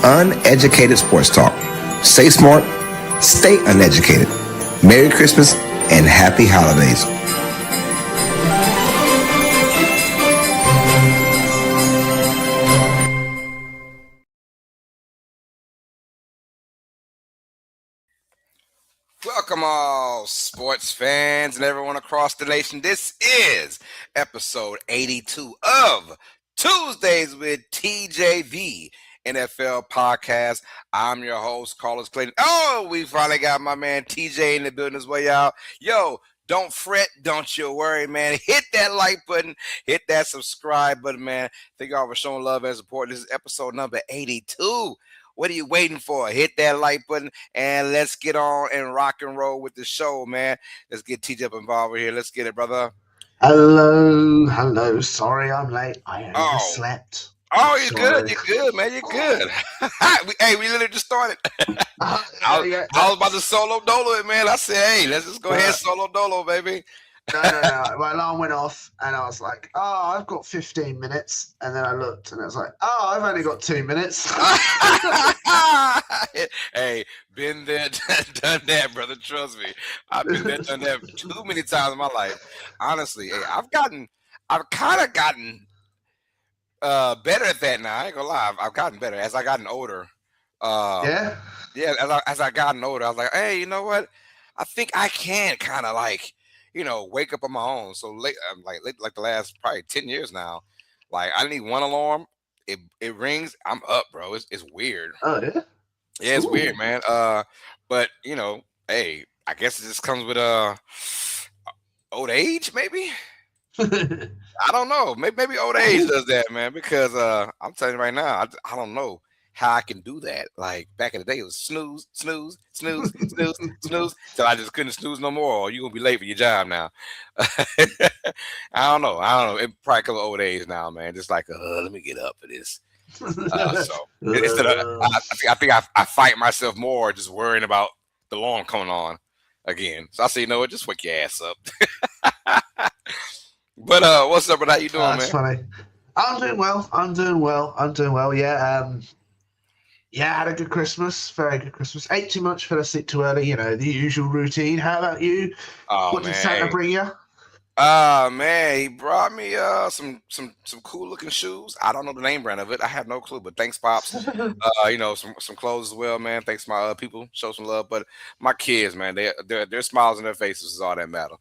Uneducated Sports Talk. Stay smart, stay uneducated. Merry Christmas and Happy Holidays. Welcome all sports fans and everyone across the nation. This is episode 82 of Tuesdays with TJ, NFL podcast. I'm your host, Carlos Clayton. Oh, we finally got my man TJ in the building as well, y'all. Yo, don't fret, don't you worry, man. Hit that like button, hit that subscribe button, man. Thank y'all for showing love and support. This is episode number 82. What are you waiting for? Hit that like button and let's get on and rock and roll with the show, man. Let's get TJ up involved here. Let's get it, brother. Hello. Sorry I'm late. I overslept. Oh, you're good. You're good, man. You're good. We literally just started. I was about to solo dolo it, man. I said, hey, let's just go ahead solo dolo, baby. No. My alarm went off, and I was like, "Oh, I've got 15 minutes." And then I looked, and I was like, "Oh, I've only got 2 minutes." Hey, been there, done that, brother. Trust me, I've been there, done that too many times in my life. Honestly, hey, I've kind of gotten better at that now. I ain't gonna lie, I've gotten better as I gotten older. Yeah. As I gotten older, I was like, hey, you know what? I think I can kind of like, wake up on my own. So like the last probably 10 years now, like I need one alarm. It rings, I'm up, bro. It's weird. Oh yeah. Yeah, it's weird, man. But hey, I guess it just comes with old age, maybe. I don't know. Maybe old age does that, man. Because I'm telling you right now, I don't know how I can do that. Like back in the day, it was snooze, snooze, snooze, snooze, snooze. So I just couldn't snooze no more. Or you gonna be late for your job now. I don't know. It probably comes with old age now, man. Just like, let me get up for this. So instead of, I think I fight myself more just worrying about the alarm coming on again. So I say, what? Just wake your ass up. But what's up, brother? How you doing, that's man? Funny. I'm doing well. Yeah, had a good Christmas. Very good Christmas. Ate too much, fell asleep too early. The usual routine. How about you? Oh, what did Santa bring you? Man, he brought me some cool looking shoes. I don't know the name brand of it. I have no clue, but thanks, Pops. Some clothes as well, man. Thanks, my people. Show some love. But my kids, man, their smiles on their faces is all that matter.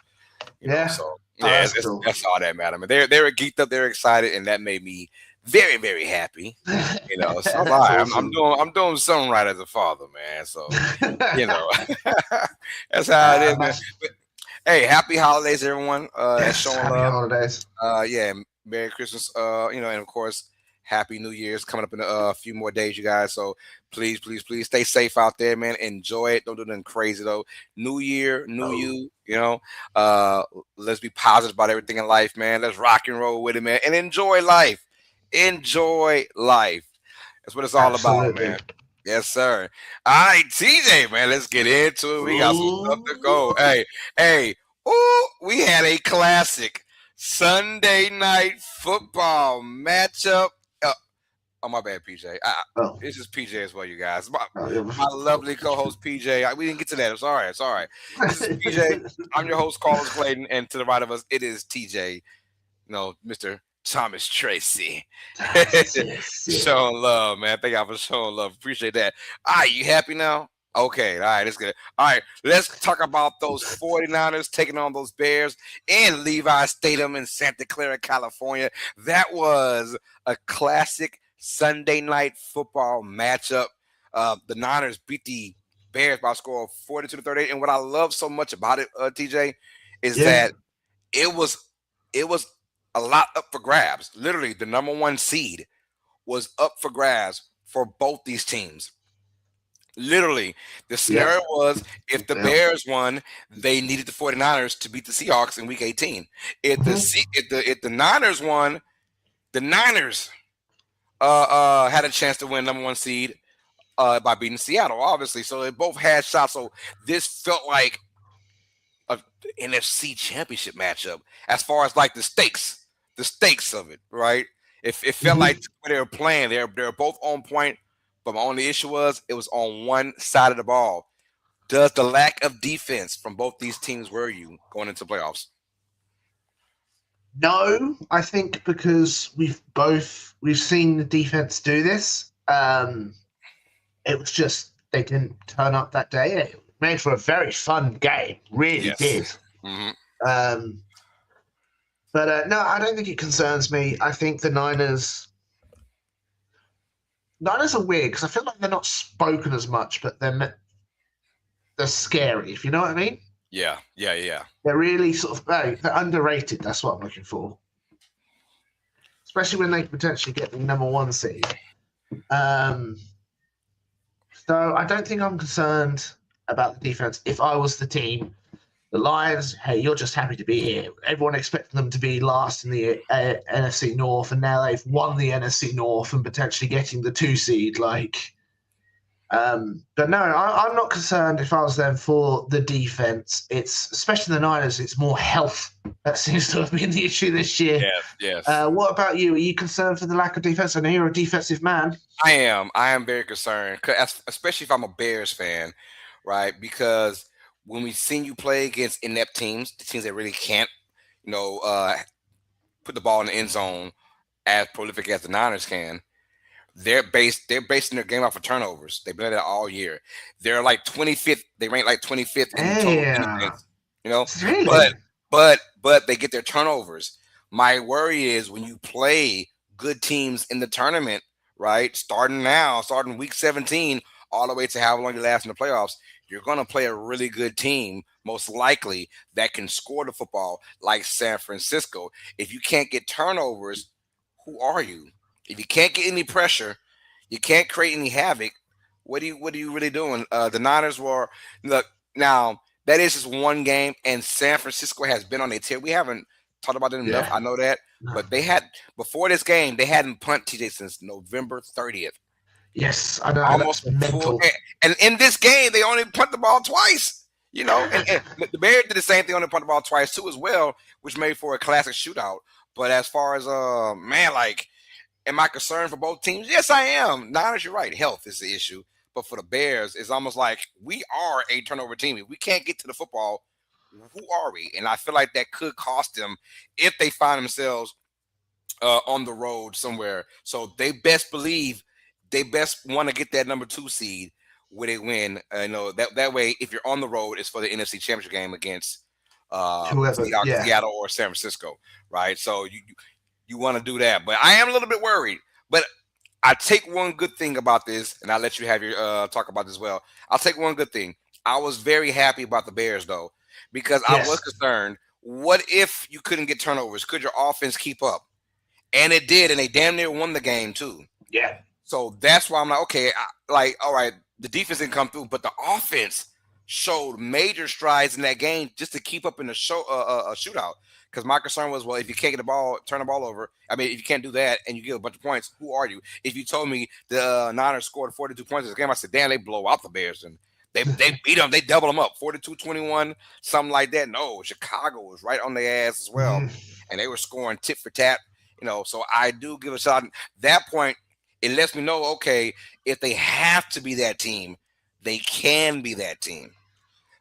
So yeah, cool. That's all that matter. I mean, they're geeked up, they're excited, and that made me very, very happy. So I'm doing something right as a father, man. So that's how it is, man. But, hey, happy holidays, everyone. Showing happy love. Holidays. Yeah, Merry Christmas. And of course, Happy New Year's coming up in a few more days, you guys. So please stay safe out there, man. Enjoy it. Don't do nothing crazy though. New year, new you. Let's be positive about everything in life, man. Let's rock and roll with it, man, and enjoy life. Enjoy life. That's what it's all about, man. Yes, sir. All right, TJ, man, let's get into it. We got some stuff to go. Hey. Ooh, we had a classic Sunday night football matchup. Oh, my bad, PJ. This is PJ as well, you guys. My lovely co-host, PJ. We didn't get to that. It's all right. This is PJ. I'm your host, Carlos Clayton, and to the right of us, it is TJ, Mr. Thomas Tracey. Showing love, man. Thank y'all for showing love. Appreciate that. All right, you happy now? Okay, all right, that's good. All right, let's talk about those 49ers taking on those Bears in Levi Stadium in Santa Clara, California. That was a classic Sunday night football matchup. The Niners beat the Bears by a score of 42-38. And what I love so much about it, TJ, is that it was a lot up for grabs. Literally, the number one seed was up for grabs for both these teams. Literally, the scenario was if the Bears won, they needed the 49ers to beat the Seahawks in Week 18. If the Niners won, the Niners had a chance to win number one seed by beating Seattle, obviously. So they both had shots. So this felt like a NFC Championship matchup as far as like the stakes of it, right? It felt like they were playing. They're both on point. But my only issue was it was on one side of the ball. Does the lack of defense from both these teams worry you going into playoffs? No, I think because we've seen the defense do this. It was just they didn't turn up that day. It made for a very fun game, really did. Mm-hmm. But no, I don't think it concerns me. I think the Niners are weird because I feel like they're not spoken as much, but they're scary, if you know what I mean. Yeah. They're really sort of they're underrated. That's what I'm looking for, especially when they potentially get the number 1 seed. So I don't think I'm concerned about the defense. If I was the team, the Lions, hey, you're just happy to be here. Everyone expected them to be last in the NFC North, and now they've won the NFC North and potentially getting the 2 seed. But no, I'm not concerned if I was them for the defense. It's especially the Niners. It's more health that seems to have been the issue this year. Yes. What about you? Are you concerned for the lack of defense? I know you're a defensive man. I am very concerned, especially if I'm a Bears fan, right? Because when we've seen you play against inept teams, the teams that really can't, put the ball in the end zone as prolific as the Niners can, they're basing their game off of turnovers. They've been at it all year. They're like 25th. They rank like 25th in total defense, Really? But they get their turnovers. My worry is when you play good teams in the tournament, right? Starting week 17, all the way to how long you last in the playoffs, you're going to play a really good team, most likely, that can score the football like San Francisco. If you can't get turnovers, who are you? If you can't get any pressure, you can't create any havoc. What are you really doing? The Niners were now that is just one game, and San Francisco has been on their tear. We haven't talked about them enough. I know that, but they had before this game they hadn't punted TJ since November 30th. Yes, I know. Almost mental. And in this game, they only punt the ball twice. And the Bears did the same thing, only punt the ball twice too as well, which made for a classic shootout. But as far as am I concerned for both teams? Yes, I am. Niners, you're right. Health is the issue. But for the Bears, it's almost like we are a turnover team. If we can't get to the football, who are we? And I feel like that could cost them if they find themselves on the road somewhere. So they best want to get that number 2 seed where they win. That way, if you're on the road, it's for the NFC Championship game against Seattle or San Francisco, right? So you want to do that. But I am a little bit worried. But I take one good thing about this, and I'll let you have your talk about this as well. I'll take one good thing. I was very happy about the Bears, though, because I was concerned. What if you couldn't get turnovers? Could your offense keep up? And it did, and they damn near won the game, too. Yeah. So that's why I'm like, okay, all right, the defense didn't come through, but the offense showed major strides in that game just to keep up in the shootout. Because my concern was, well, if you can't get the ball, turn the ball over. I mean, if you can't do that and you get a bunch of points, who are you? If you told me the Niners scored 42 points in this game, I said, damn, they blow out the Bears. And they beat them. They doubled them up, 42-21, something like that. No, Chicago was right on their ass as well. And they were scoring tit for tat. So I do give a shot. At that point, it lets me know, okay, if they have to be that team, they can be that team.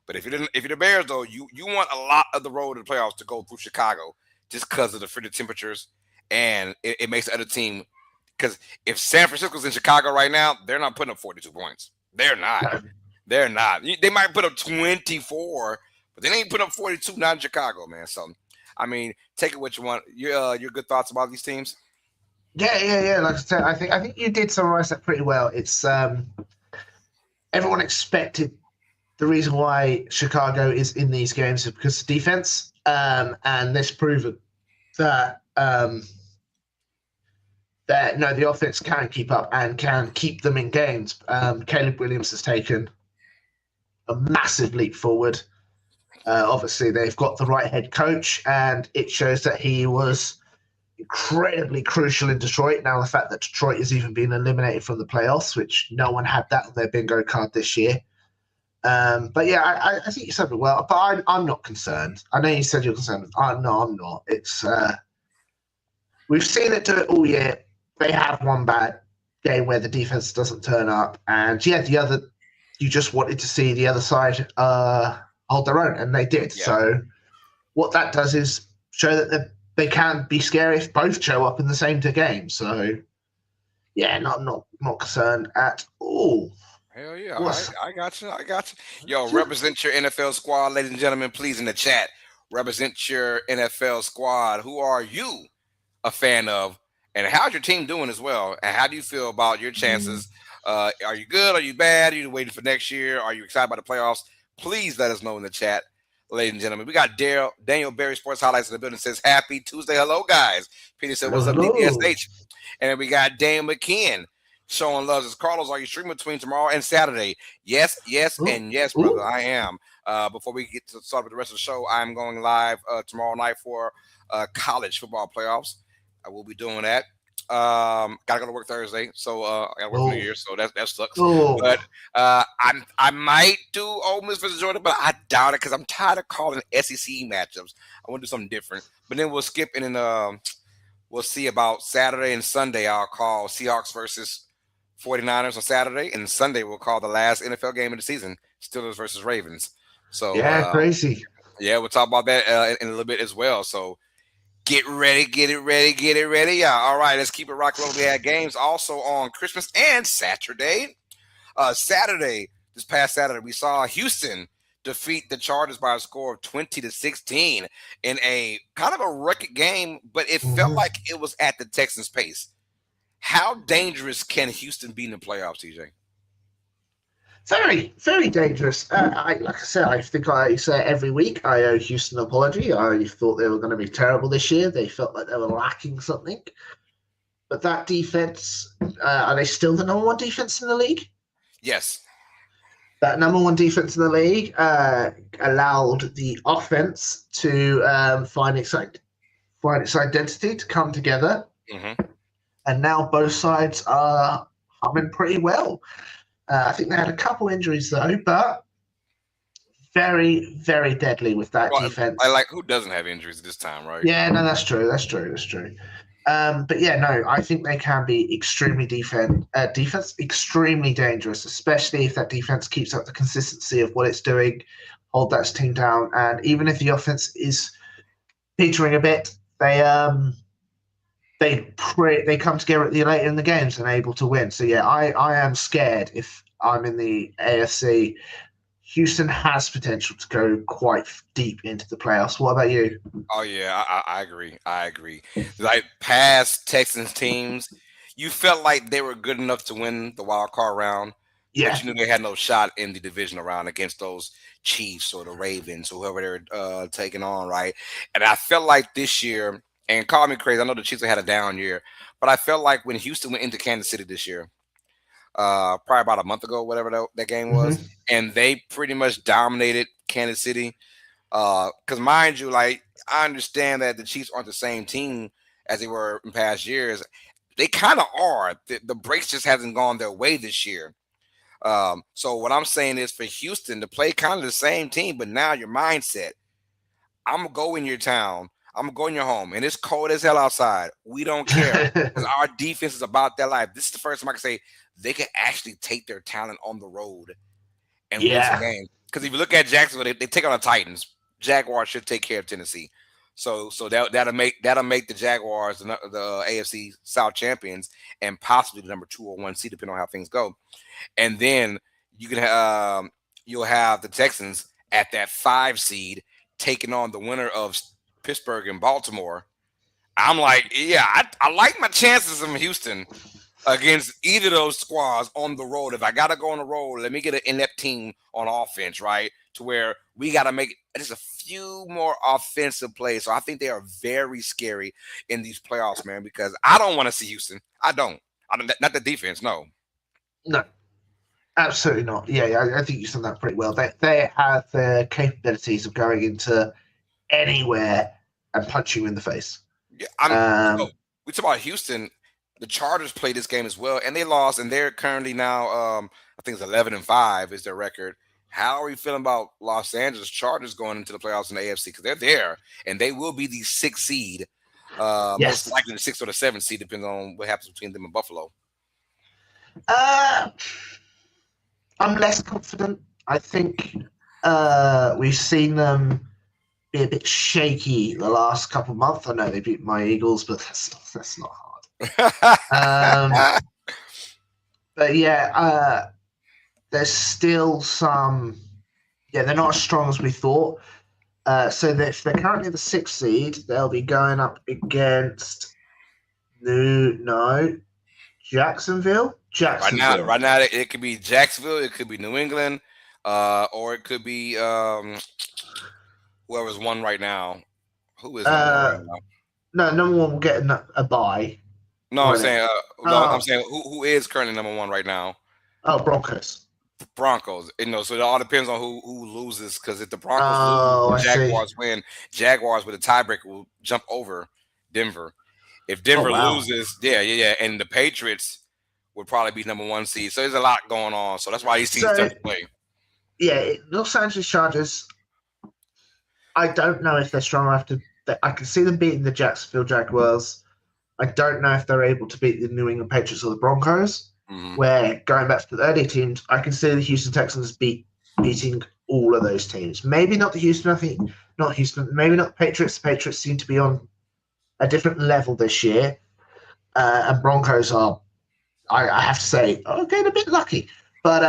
But if you're the Bears, though, you want a lot of the road to the playoffs to go through Chicago just because of the frigid temperatures, and it makes the other team. Because if San Francisco's in Chicago right now, they're not putting up 42 points. They're not. They're not. They might put up 24, but they ain't put up 42. Not in Chicago, man. So, I mean, take it what you want. Your good thoughts about these teams? Yeah. Like I said, I think you did summarize that pretty well. It's everyone expected. The reason why Chicago is in these games is because of defense, and this proven that the offense can keep up and can keep them in games. Caleb Williams has taken a massive leap forward. Obviously, they've got the right head coach, and it shows that he was incredibly crucial in Detroit. Now, the fact that Detroit has even been eliminated from the playoffs, which no one had that on their bingo card this year. But yeah, I think you said it well, but I'm not concerned. I know you said you're concerned. No, I'm not. It's we've seen it do it all year. They have one bad game where the defense doesn't turn up, and you just wanted to see the other side hold their own, and they did. Yeah. So what that does is show that they can be scary if both show up in the same game. So yeah, not concerned at all. Hell yeah. All right. I got you. Yo, represent your NFL squad, ladies and gentlemen, please, in the chat. Represent your NFL squad. Who are you a fan of? And how's your team doing as well? And how do you feel about your chances? Are you good? Are you bad? Are you waiting for next year? Are you excited about the playoffs? Please let us know in the chat, ladies and gentlemen. We got Daniel Berry Sports Highlights in the building, says, happy Tuesday. Hello, guys. Peter said, what's up, DPSH? And then we got Dan McKeon showing love. Says, Carlos, are you streaming between tomorrow and Saturday? Yes, and yes, brother, I am. Before we get to start with the rest of the show, I'm going live tomorrow night for college football playoffs. I will be doing that. Gotta go to work Thursday, so I gotta work New Year, so that sucks. But I might do Ole Miss versus Georgia, but I doubt it because I'm tired of calling SEC matchups. I want to do something different. But then we'll skip and then we'll see about Saturday and Sunday. I'll call Seahawks versus 49ers on Saturday, and Sunday we'll call the last NFL game of the season, Steelers versus Ravens. So yeah, crazy. Yeah, we'll talk about that in a little bit as well. So get ready. Yeah, all right, let's keep it rock rolling. We had games also on Christmas and Saturday. This past Saturday, we saw Houston defeat the Chargers by a score of 20-16 in a kind of a record game, but it felt like it was at the Texans' pace. How dangerous can Houston be in the playoffs, TJ? Very, very dangerous. Like I said, I think I say every week I owe Houston an apology. I thought they were going to be terrible this year. They felt like they were lacking something. But that defense, are they still the number one defense in the league? Yes. That number one defense in the league allowed the offense to find its identity, to come together. And now both sides are humming pretty well. I think they had a couple injuries though, but very, very deadly with that defense. I like who doesn't have injuries this time, right? Yeah, no, that's true. But yeah, no, I think they can be extremely extremely dangerous, especially if that defense keeps up the consistency of what it's doing, hold that team down, and even if the offense is petering a bit, they come together at the later in the games and able to win. So yeah, I am scared if I'm in the AFC. Houston has potential to go quite deep into the playoffs. What about you? Oh yeah, I agree. Like past Texans teams, you felt like they were good enough to win the wild card round. Yeah. But you knew they had no shot in the divisional round against those Chiefs or the Ravens or whoever they're taking on, right? And I felt like this year, and call me crazy, I know the Chiefs had a down year, but I felt like when Houston went into Kansas City this year, probably about a month ago, whatever that game was, and they pretty much dominated Kansas City. Because mind you, like I understand that the Chiefs aren't the same team as they were in past years. They kind of are. The breaks just hasn't gone their way this year. So what I'm saying is for Houston to play kind of the same team, but now your mindset, I'm going to go in your town. I'm going to go in your home. And it's cold as hell outside. We don't care. Because our defense is about their life. This is the first time I can say they can actually take their talent on the road and win some games. Because if you look at Jacksonville, they take on the Titans. Jaguars should take care of Tennessee. So that'll make the Jaguars the AFC South champions and possibly the number 2 or 1 seed, depending on how things go. And then you can you'll have the Texans at that 5 seed taking on the winner of Pittsburgh and Baltimore. I'm like, yeah, I like my chances in Houston against either of those squads on the road. If I got to go on the road, let me get an inept team on offense, right? To where we got to make just a few more offensive plays. So I think they are very scary in these playoffs, man, because I don't want to see Houston. I don't. Not the defense, no. No, absolutely not. Yeah, I think you said that pretty well. They have the capabilities of going into anywhere and punch you in the face. Yeah, we talk about Houston. The Chargers played this game as well, and they lost, and they're currently now, I think it's 11-5 is their record. How are you feeling about Los Angeles Chargers going into the playoffs in the AFC? Because they're there, and they will be the 6th seed, most likely the 6th or the 7th seed, depending on what happens between them and Buffalo. I'm less confident. I think we've seen them be a bit shaky the last couple of months. I know they beat my Eagles, but that's not hard. But yeah, there's still some. Yeah, they're not as strong as we thought. So if they're currently the 6th seed, they'll be going up against Jacksonville. Right now, it could be Jacksonville, it could be New England, or it could be whoever's one right now. Who is number one right now? No, number one will get a bye. No, I'm saying, I'm saying who is currently number one right now? Oh, Broncos. So it all depends on who loses. Because if the Broncos lose, the Jaguars win. Jaguars with a tiebreaker will jump over Denver. If Denver loses, yeah, and the Patriots would probably be number 1 seed. So there's a lot going on. So that's why these teams start to play. Yeah, Los Angeles Chargers. I don't know if they're strong enough to. I can see them beating the Jacksonville Jaguars. I don't know if they're able to beat the New England Patriots or the Broncos. Mm-hmm. Where going back to the earlier teams, I can see the Houston Texans beating all of those teams. Maybe not the Houston. I think not Houston. Maybe not the Patriots. The Patriots seem to be on a different level this year, and Broncos are. I have to say, getting a bit lucky, but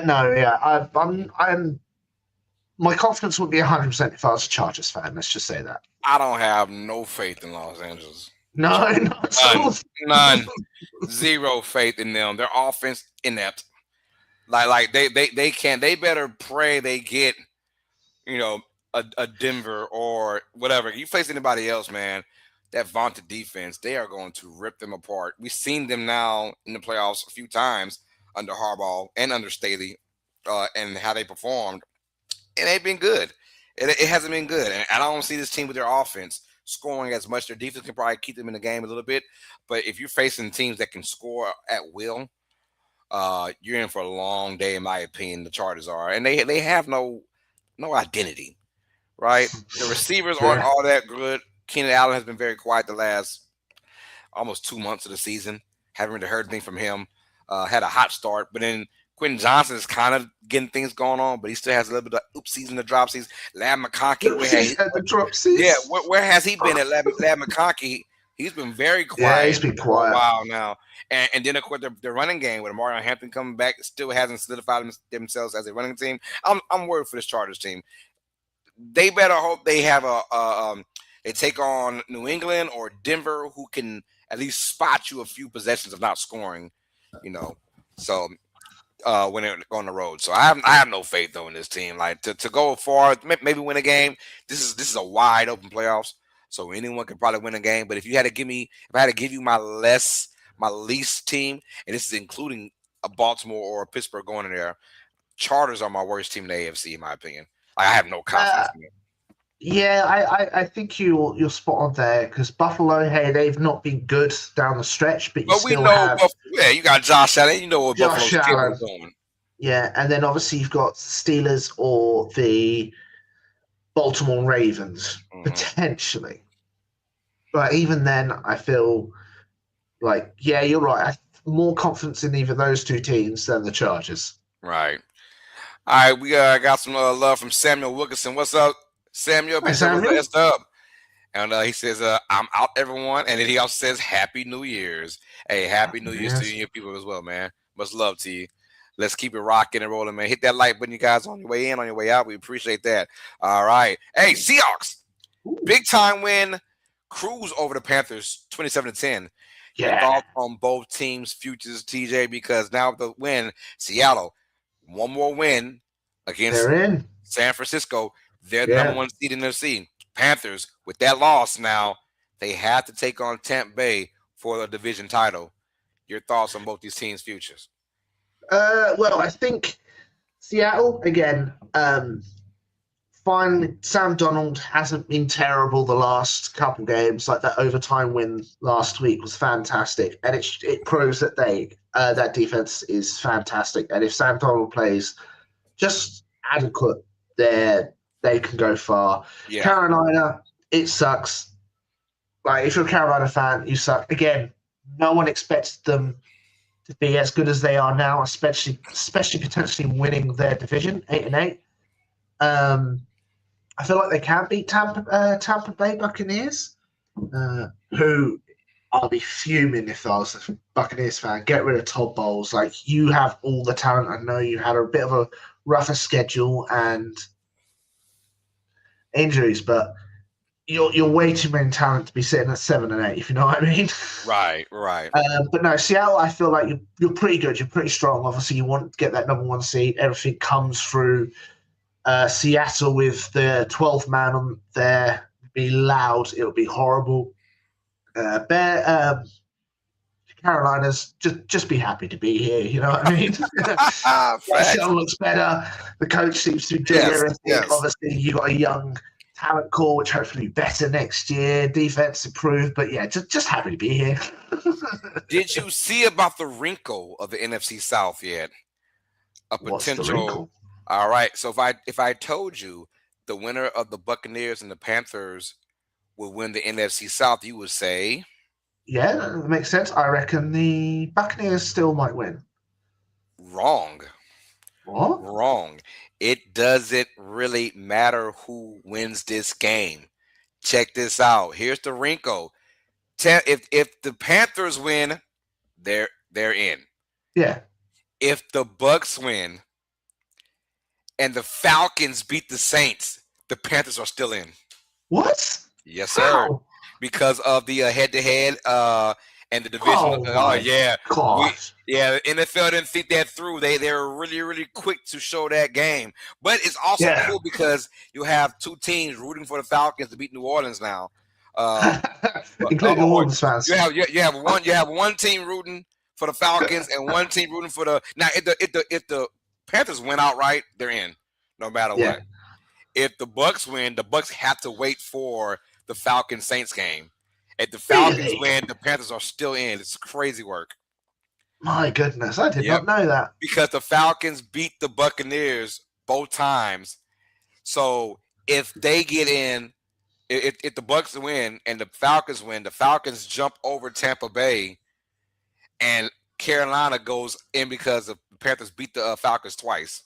no, yeah, I'm. My confidence would be 100% if I was a Chargers fan. Let's just say that. I don't have no faith in Los Angeles. No, none. Zero faith in them. Their offense inept. Like they can't. They better pray they get, a Denver or whatever. You face anybody else, man. That vaunted defense, they are going to rip them apart. We've seen them now in the playoffs a few times under Harbaugh and under Staley, and how they performed. It ain't been good. It hasn't been good. And I don't see this team with their offense scoring as much. Their defense can probably keep them in the game a little bit. But if you're facing teams that can score at will, you're in for a long day, in my opinion, the Chargers are. And they have no identity, right? The receivers aren't all that good. Keenan Allen has been very quiet the last almost 2 months of the season. Haven't really heard anything from him. Had a hot start, but then Quentin Johnson is kind of getting things going on, but he still has a little bit of oopsies in the dropsies. Lab McConkey, where has he been at Lab McConkey? He's been very quiet. Yeah, he's been quiet for a while now. And then, of course, the running game with Mario Hampton coming back still hasn't solidified themselves as a running team. I'm worried for this Chargers team. They better hope they have they take on New England or Denver, who can at least spot you a few possessions of not scoring, So when they're on the road, so I have no faith though in this team. Like to go far, maybe win a game. This is a wide open playoffs, so anyone can probably win a game. But if I had to give you my least team, and this is including a Baltimore or a Pittsburgh going in there, Chargers are my worst team in the AFC, in my opinion. Like, I have no confidence in it. Yeah, I think you're spot on there, because Buffalo, hey, they've not been good down the stretch, but you got Josh Allen. You know what Buffalo's capable of doing. Yeah, and then obviously you've got Steelers or the Baltimore Ravens, potentially. But even then, I feel like, yeah, you're right. I have more confidence in either those two teams than the Chargers. Right. All right, we got some love from Samuel Wilkinson. What's up, Samuel? Hi, Samuel. What's up? And he says, I'm out, everyone. And then he also says, Happy New Year's. Hey, Happy New Year's to you and your people as well, man. Much love to you. Let's keep it rocking and rolling, man. Hit that like button, you guys, on your way in, on your way out. We appreciate that. All right. Hey, Seahawks. Big time win. Cruise over the Panthers, 27-10. Yeah. Thoughts on both teams' futures, TJ, because now with the win, Seattle, one more win against San Francisco. They're the number 1 seed in their seed. Panthers, with that loss now, they have to take on Tampa Bay for the division title. Your thoughts on both these teams' futures? Well, I think Seattle, again, finally, Sam Darnold hasn't been terrible the last couple games. Like that overtime win last week was fantastic. And it proves that that defense is fantastic. And if Sam Darnold plays just adequate, they can go far. Yeah. Carolina, it sucks. Like, if you're a Carolina fan, you suck. Again, no one expected them to be as good as they are now, especially potentially winning their division 8-8. I feel like they can beat Tampa Bay Buccaneers, who I'll be fuming if I was a Buccaneers fan. Get rid of Todd Bowles. Like, you have all the talent. I know you had a bit of a rougher schedule and injuries, but you're way too many talent to be sitting at 7-8, if you know what I mean. Right. But no, Seattle, I feel like you're pretty good. You're pretty strong. Obviously, you want to get that number 1 seed. Everything comes through Seattle with the 12th man on there. Be loud. It'll be horrible. Carolina's just be happy to be here. You know what I mean? Seattle looks better. The coach seems to be doing everything. Yes. Obviously, you got a young talent core, which hopefully be better next year. Defense improved, but yeah, just happy to be here. Did you see about the wrinkle of the NFC South yet? What's the wrinkle? All right. So if I told you the winner of the Buccaneers and the Panthers will win the NFC South, you would say? Yeah, that makes sense. I reckon the Buccaneers still might win. Wrong. What? Wrong. It doesn't really matter who wins this game. Check this out. Here's the wrinkle. If the Panthers win, they're in. Yeah. If the Bucs win and the Falcons beat the Saints, the Panthers are still in. What? Yes, sir. How? Because of the head-to-head and the division. Yeah. The NFL didn't think that through. They were really, really quick to show that game. But it's also cool because you have 2 teams rooting for the Falcons to beat New Orleans now. Including New Orleans fans. You have one team rooting for the Falcons and one team rooting for the. Now, if the Panthers win outright, they're in, no matter what. If the Bucs win, the Bucs have to wait for the Falcons Saints game. If the Falcons win, the Panthers are still in. It's crazy work. My goodness, I did not know that. Because the Falcons beat the Buccaneers both times. So if they get in, if the Bucs win and the Falcons win, the Falcons jump over Tampa Bay, and Carolina goes in because the Panthers beat the Falcons twice.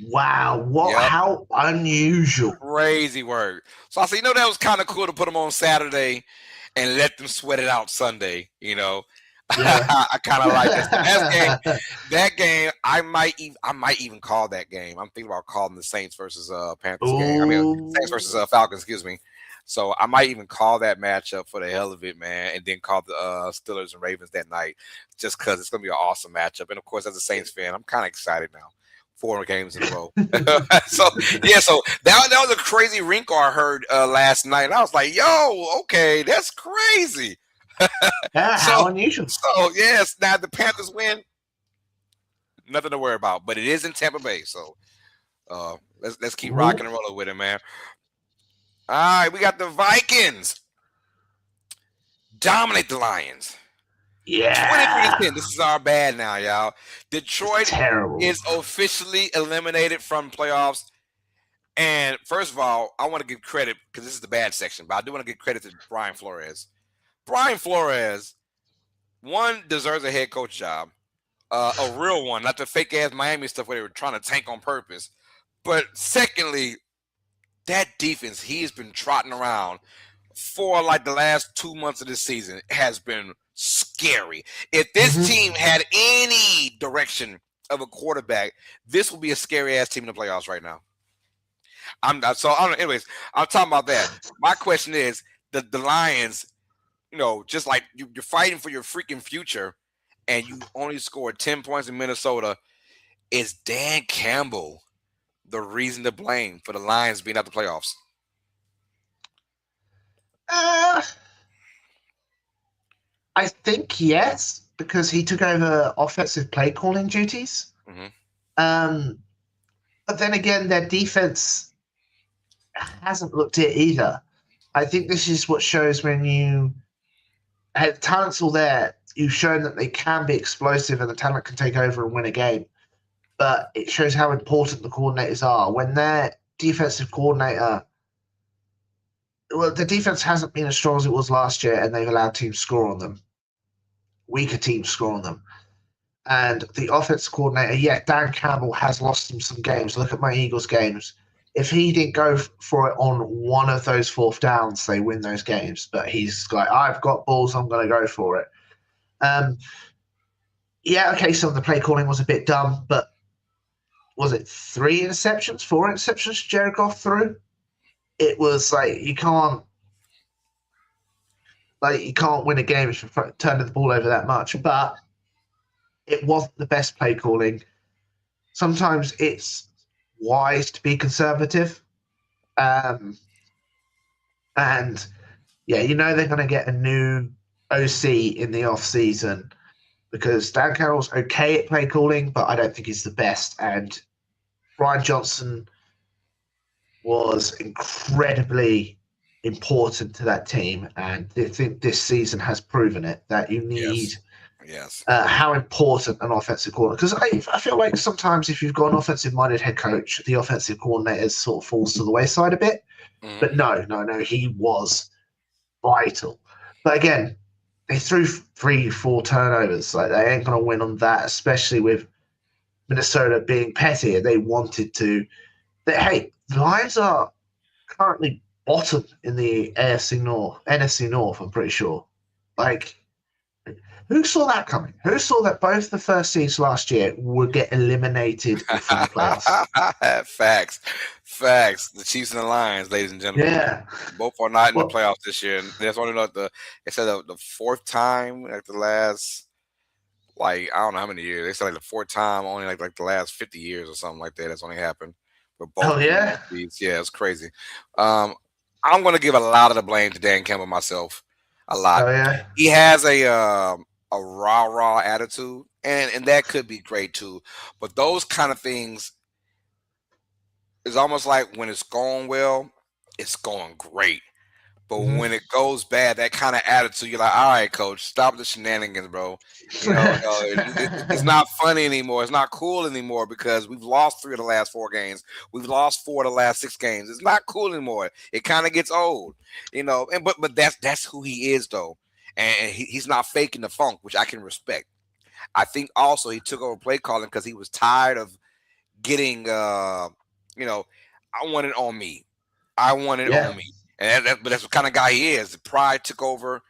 Wow, how unusual. Crazy work. So I said, that was kind of cool to put them on Saturday and let them sweat it out Sunday, Yeah. I kind of like that game. I might even call that game. I'm thinking about calling the Saints versus Panthers game. I mean, Saints versus Falcons, excuse me. So I might even call that matchup for the hell of it, man, and then call the Steelers and Ravens that night just because it's going to be an awesome matchup. And, of course, as a Saints fan, I'm kind of excited now. 4 games in a row. So that was a crazy wrinkle I heard last night. And I was like, okay, that's crazy. How unusual. So, yes, now the Panthers win, nothing to worry about. But it is in Tampa Bay, so let's keep rocking and rolling with it, man. All right, we got the Vikings. Dominate the Lions. Yeah. 20-10. This is our bad now, y'all. Detroit is officially eliminated from playoffs. And first of all, I want to give credit because this is the bad section, but I do want to give credit to Brian Flores. Brian Flores, one, deserves a head coach job, a real one, not the fake ass Miami stuff where they were trying to tank on purpose. But secondly, that defense he's been trotting around for like the last 2 months of this season has been scary. If this team had any direction of a quarterback, this would be a scary ass team in the playoffs right now. Anyways, I'm talking about that. My question is the Lions, just like you're fighting for your freaking future and you only scored 10 points in Minnesota. Is Dan Campbell the reason to blame for the Lions being out the playoffs? I think yes, because he took over offensive play calling duties. But then again, their defense hasn't looked it either. I think this is what shows when you have talent's all there. You've shown that they can be explosive and the talent can take over and win a game. But it shows how important the coordinators are. When their defensive coordinator, the defense hasn't been as strong as it was last year, and they've allowed teams score on them. weaker teams score on them. And the offense coordinator, Dan Campbell has lost him some games. Look at my Eagles games. If he didn't go for it on one of those fourth downs, they win those games. But he's like, I've got balls, I'm going to go for it. Some of the play calling was a bit dumb, but was it 4 interceptions Jared Goff threw? It was like you can't win a game if you're turning the ball over that much. But it wasn't the best play calling. Sometimes it's wise to be conservative. And they're going to get a new OC in the off season because Dan Carroll's okay at play calling, but I don't think he's the best. And Brian Johnson was incredibly important to that team, and I think this season has proven it that you need how important an offensive coordinator. Because I feel like sometimes if you've got an offensive-minded head coach, the offensive coordinator sort of falls to the wayside a bit. Mm-hmm. But no, he was vital. But again, they threw 3-4 turnovers. Like they ain't gonna win on that, especially with Minnesota being petty. They wanted to. The Lions are currently bottom in the NFC North, I'm pretty sure. Like, who saw that coming? Who saw that both the first seeds last year would get eliminated from the playoffs? Facts. The Chiefs and the Lions, ladies and gentlemen. Yeah. Both are not in the playoffs this year. And that's only they said the fourth time, like the last, I don't know how many years. They said like the fourth time, only like the last 50 years or something like that. That's only happened. Both yeah, it's crazy. I'm going to give a lot of the blame to Dan Campbell myself. A lot. Oh yeah, he has a rah attitude, and that could be great too. But those kind of things is almost like when it's going well, it's going great. But when it goes bad, that kind of attitude, you're like, all right, coach, stop the shenanigans, bro. It's not funny anymore. It's not cool anymore because we've lost 3 of the last 4 games. We've lost 4 of the last 6 games. It's not cool anymore. It kind of gets old, but that's who he is, though. And he's not faking the funk, which I can respect. I think also he took over play calling because he was tired of getting, I want it on me. I want it on me. But that's what kind of guy he is. The pride took over,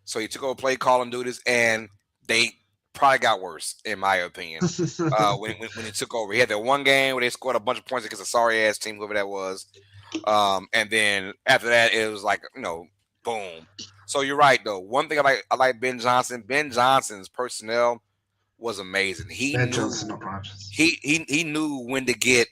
so he took over play calling duties, and they probably got worse, in my opinion. When he took over, he had that one game where they scored a bunch of points against a sorry ass team, whoever that was. And then after that, it was like boom. So you're right though. One thing I like Ben Johnson. Ben Johnson's personnel was amazing. He knew when to get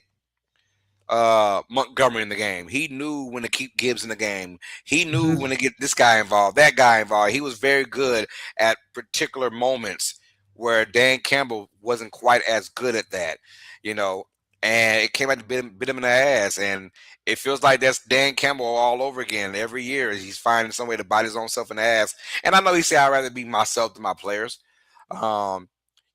Montgomery in the game. He knew when to keep Gibbs in the game. He knew when to get this guy involved, that guy involved. He was very good at particular moments where Dan Campbell wasn't quite as good at that, and it came out to bit him in the ass. And it feels like that's Dan Campbell all over again. Every year he's finding some way to bite his own self in the ass. And I know he said, I'd rather be myself than my players. And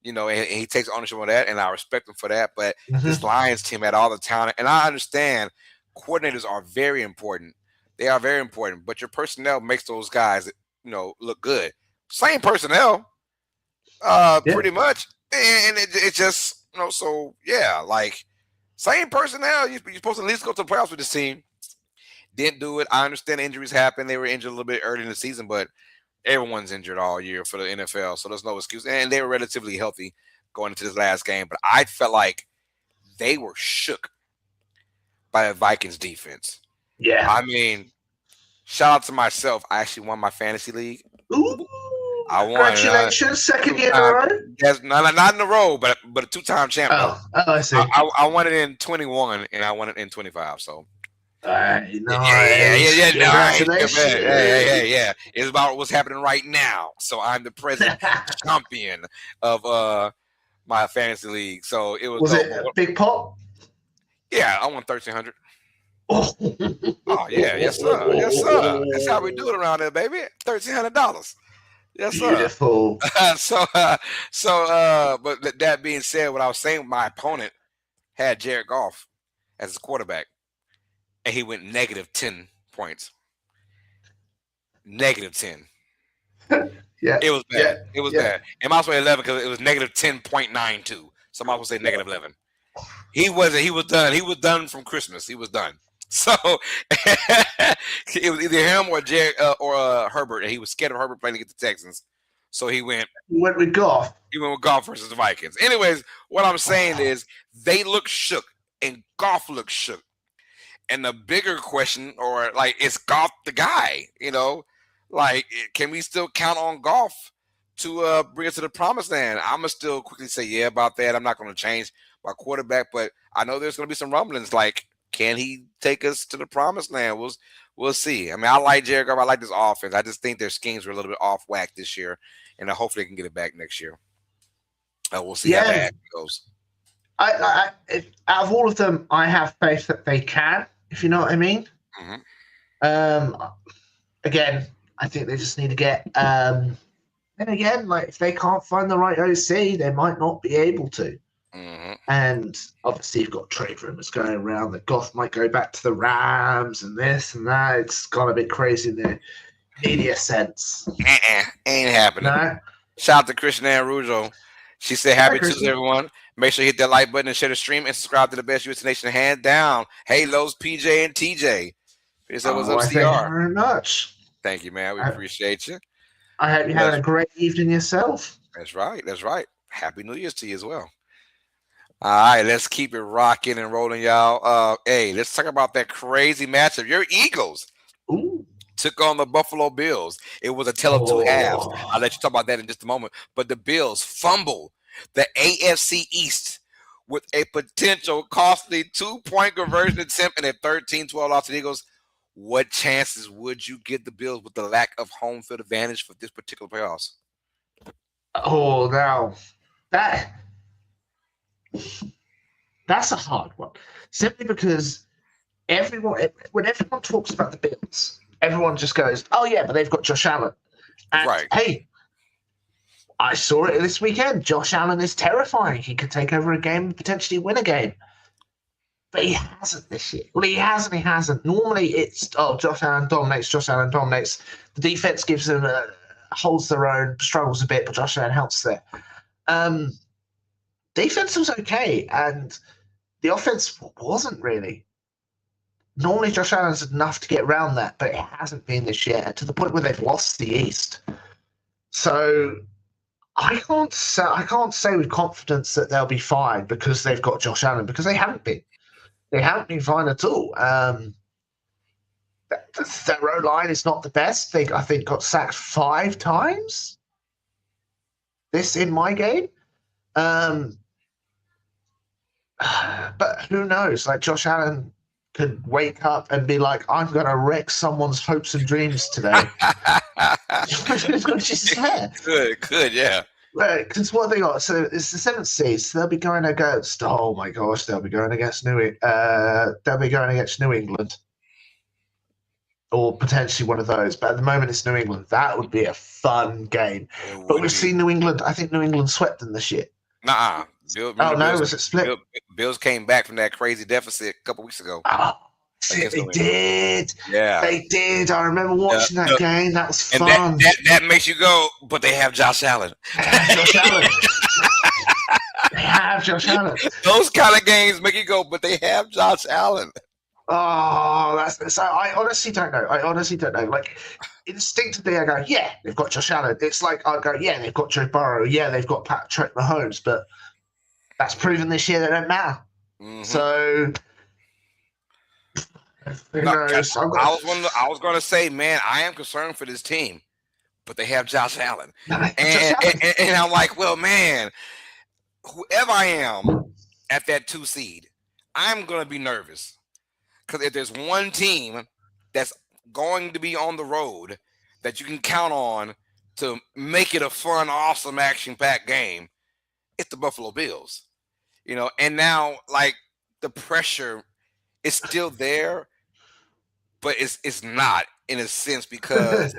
he takes ownership of that, and I respect him for that. But this Lions team had all the talent, and I understand coordinators are very important. They are very important, but your personnel makes those guys, look good. Same personnel, pretty much, and it just, same personnel. You're supposed to at least go to the playoffs with this team. Didn't do it. I understand injuries happen. They were injured a little bit early in the season, but everyone's injured all year for the NFL, so there's no excuse. And they were relatively healthy going into this last game. But I felt like they were shook by the Vikings defense. Yeah. I mean, shout out to myself. I actually won my fantasy league. Ooh, I won. Congratulations. Second year in a row? Yes, not in a row, but a 2-time champion. Oh, I see. I won it in 21, and I won it in 25, so. Yeah. Congratulations. Yeah. It's about what's happening right now. So I'm the present champion of my fantasy league. So it was it a big pot? Yeah, I won $1,300. Oh yeah, yes sir. That's how we do it around there, baby. $1,300. Yes sir. Beautiful. But that being said, what I was saying, my opponent had Jared Goff as his quarterback. And he went -10 points. -10. Yeah, It was bad. yeah, It was yeah. bad. And might as well 11 because it was negative 10.92. So I might as well say negative 11. He wasn't. He was done. He was done from Christmas. He was done. So it was either him or Herbert, and he was scared of Herbert playing against the Texans. So he went with Goff. He went with Goff versus the Vikings. Anyways, what I'm saying is they look shook, and Goff looks shook. And the bigger question, or like, is Goff the guy? Like, can we still count on Goff to bring us to the promised land? I'm gonna still quickly say yeah about that. I'm not going to change my quarterback, but I know there's going to be some rumblings. Like, can he take us to the promised land? We'll see. I mean, I like Jared Goff. I like this offense. I just think their schemes were a little bit off whack this year, and hopefully they can get it back next year. We'll see how that goes. Out of all of them, I have faith that they can, if you know what I mean. Mm-hmm. Again, I think they just need to get. And again, like, if they can't find the right OC, they might not be able to. Mm-hmm. And obviously, you've got trade rumors going around that Goff might go back to the Rams and this and that. It's gone a bit crazy in the media sense. Ain't happening. No? Shout out to Christian Rujo. She said, "Happy Hi, Tuesday, everyone. Make sure you hit that like button and share the stream and subscribe to the best UST Nation hand down. Hey, Lowe's, PJ, and TJ. He said, what's up, Thank CR? you very much. Thank you, man. We appreciate you. I hope you're having a great evening yourself. That's right. That's right. Happy New Year's to you as well. All right, let's keep it rocking and rolling, y'all. Hey, let's talk about that crazy matchup. Your Eagles took on the Buffalo Bills. It was a tale of two halves. I'll let you talk about that in just a moment. But the Bills fumbled the AFC East with a potential costly 2-point conversion attempt and a 13-12 loss to the Eagles. What chances would you give the Bills with the lack of home field advantage for this particular playoffs? Oh, now that's a hard one. Simply because when everyone talks about the Bills, everyone just goes, "Oh yeah, but they've got Josh Allen." And right. Hey, I saw it this weekend. Josh Allen is terrifying. He could take over a game and potentially win a game. But he hasn't this year. Well, he hasn't. Normally it's, Josh Allen dominates. The defense gives them holds their own, struggles a bit, but Josh Allen helps there. Defense was okay, and the offense wasn't really. Normally Josh Allen's enough to get around that, but it hasn't been this year, to the point where they've lost the East. So I can't say with confidence that they'll be fine because they've got Josh Allen, because they haven't been. They haven't been fine at all. Their O-line is not the best. They, I think, got sacked 5 times in my game. But who knows? Like, Josh Allen could wake up and be like, "I'm going to wreck someone's hopes and dreams today." Which is fair. Good, yeah. Because what they got, so it's the 7th seed, so they'll be going against. Oh my gosh, they'll be going against New England, or potentially one of those. But at the moment, it's New England. That would be a fun game. But we've seen New England. I think New England swept them this year. Nah. Was it split? Bills came back from that crazy deficit a couple weeks ago. Oh, shit, they did. Yeah, they did. I remember watching that game. That was fun. And that makes you go, but they have Josh Allen. They have Josh Allen. Those kind of games make you go, but they have Josh Allen. Oh, that's so. I honestly don't know. Like, instinctively, I go, yeah, they've got Josh Allen. It's like I go, yeah, they've got Joe Burrow. Yeah, they've got Patrick Mahomes. But that's proven this year they don't matter. Mm-hmm. So who knows? I was going to say, man, I am concerned for this team, but they have Josh Allen, and I'm like, well, man, whoever I am at that 2 seed, I'm going to be nervous. Because if there's one team that's going to be on the road that you can count on to make it a fun, awesome, action-packed game, it's the Buffalo Bills. And now, like, the pressure is still there, but it's not, in a sense, because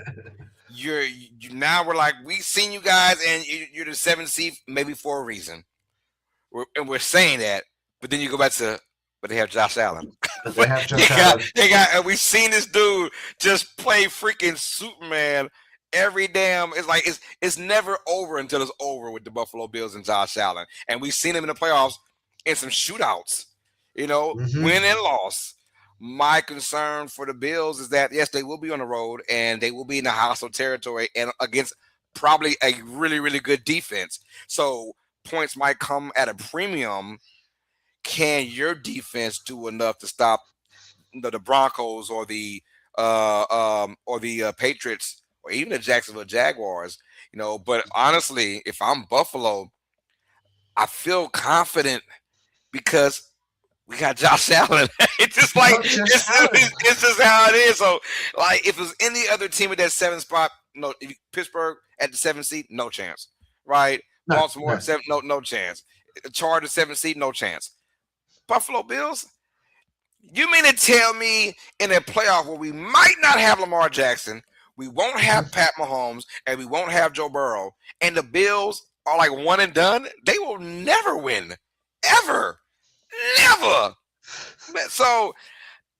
now we're like, we've seen you guys, and you're the 7th seed maybe for a reason. We're saying that, but then you go back to, but they have Josh Allen. And we've seen this dude just play freaking Superman It's never over until it's over with the Buffalo Bills and Josh Allen. And we've seen him in the playoffs in some shootouts, win and loss. My concern for the Bills is that, yes, they will be on the road and they will be in the hostile territory and against probably a really, really good defense. So points might come at a premium. Can your defense do enough to stop the Broncos or the Patriots or even the Jacksonville Jaguars? But honestly, if I'm Buffalo, I feel confident because we got Josh Allen. It's just it's just how it is. So, like, if it was any other team at that 7th spot, Pittsburgh at the 7th seed, no chance, right? Baltimore at 7, no chance. Chargers 7th seed, no chance. Buffalo Bills, you mean to tell me in a playoff where we might not have Lamar Jackson, we won't have Pat Mahomes, and we won't have Joe Burrow, and the Bills are like one and done? They will never win, ever. Never. So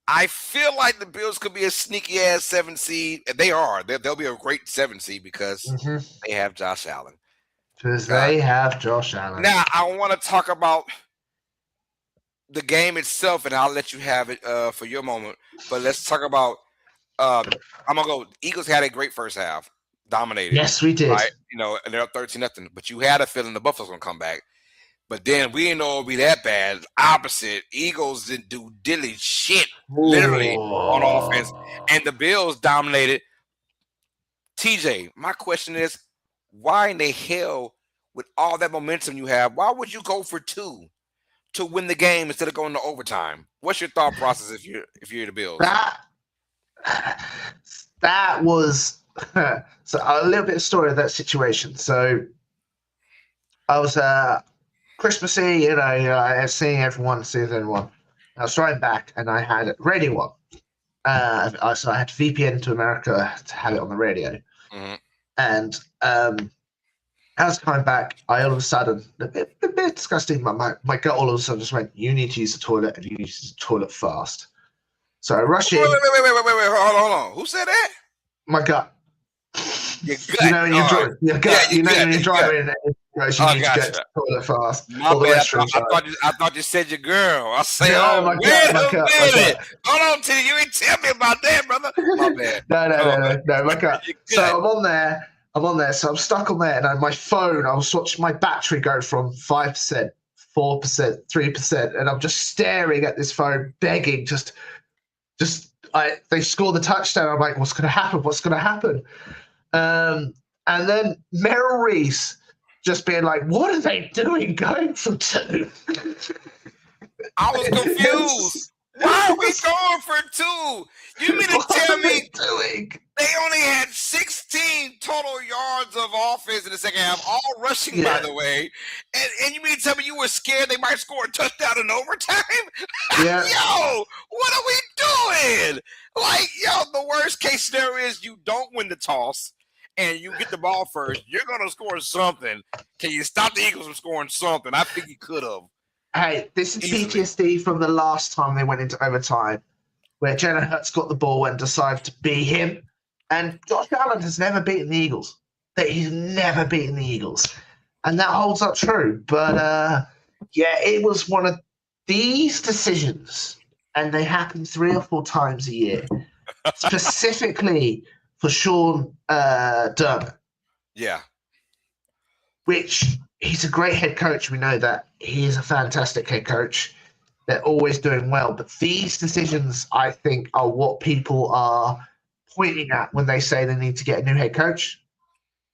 I feel like the Bills could be a sneaky ass 7 seed. They are. They'll be a great 7 seed because they have Josh Allen. Because they have Josh Allen. Now I want to talk about the game itself, and I'll let you have it for your moment. But let's talk about. I'm gonna go. Eagles had a great first half, dominated. Yes, we did. Right? And they're up 13-0. But you had a feeling the Buffalo's gonna come back. But then we didn't know it would be that bad. Opposite, Eagles didn't do dilly shit, literally, on offense. And the Bills dominated. TJ, my question is, why in the hell, with all that momentum you have, why would you go for 2 to win the game instead of going to overtime? What's your thought process if you're the Bills? That was so a little bit of story of that situation. So I was Christmassy, I was seeing everyone. I was driving back and I had radio on. So I had to VPN to America to have it on the radio. Mm-hmm. And as I was coming back, I all of a sudden, a bit disgusting, my gut all of a sudden just went, you need to use the toilet and you need to use the toilet fast. So I rush in. Wait, hold on. Who said that? My gut. Your gut. Your gut. When you're driving, you need to get to the toilet fast. My bad. I thought you said your girl. I say, wait a minute. Hold on, T. You ain't tell me about that, brother. My bad. No, my gut. So I'm on there. So I'm stuck on there, and my phone, I was watching my battery go from 5%, 4%, 3%, and I'm just staring at this phone, begging, they score the touchdown. I'm like, what's going to happen? And then Merrill Reese just being like, what are they doing going for 2? I was confused. Why are we going for 2? You mean to tell me they only had 16 total yards of offense in the second half, all rushing, by the way. And you mean to tell me you were scared they might score a touchdown in overtime? Yeah. Yo, what are we doing? The worst case scenario is you don't win the toss and you get the ball first. You're going to score something. Can you stop the Eagles from scoring something? I think you could have. Hey, this is PTSD from the last time they went into overtime, where Jalen Hurts got the ball and decided to be him. And Josh Allen has never beaten the Eagles. He's never beaten the Eagles. And that holds up true. But, it was one of these decisions, and they happen 3 or 4 times a year, specifically for Sean Dermott. Yeah. Which, he's a great head coach. We know that. He is a fantastic head coach. They're always doing well. But these decisions, I think, are what people are pointing at when they say they need to get a new head coach.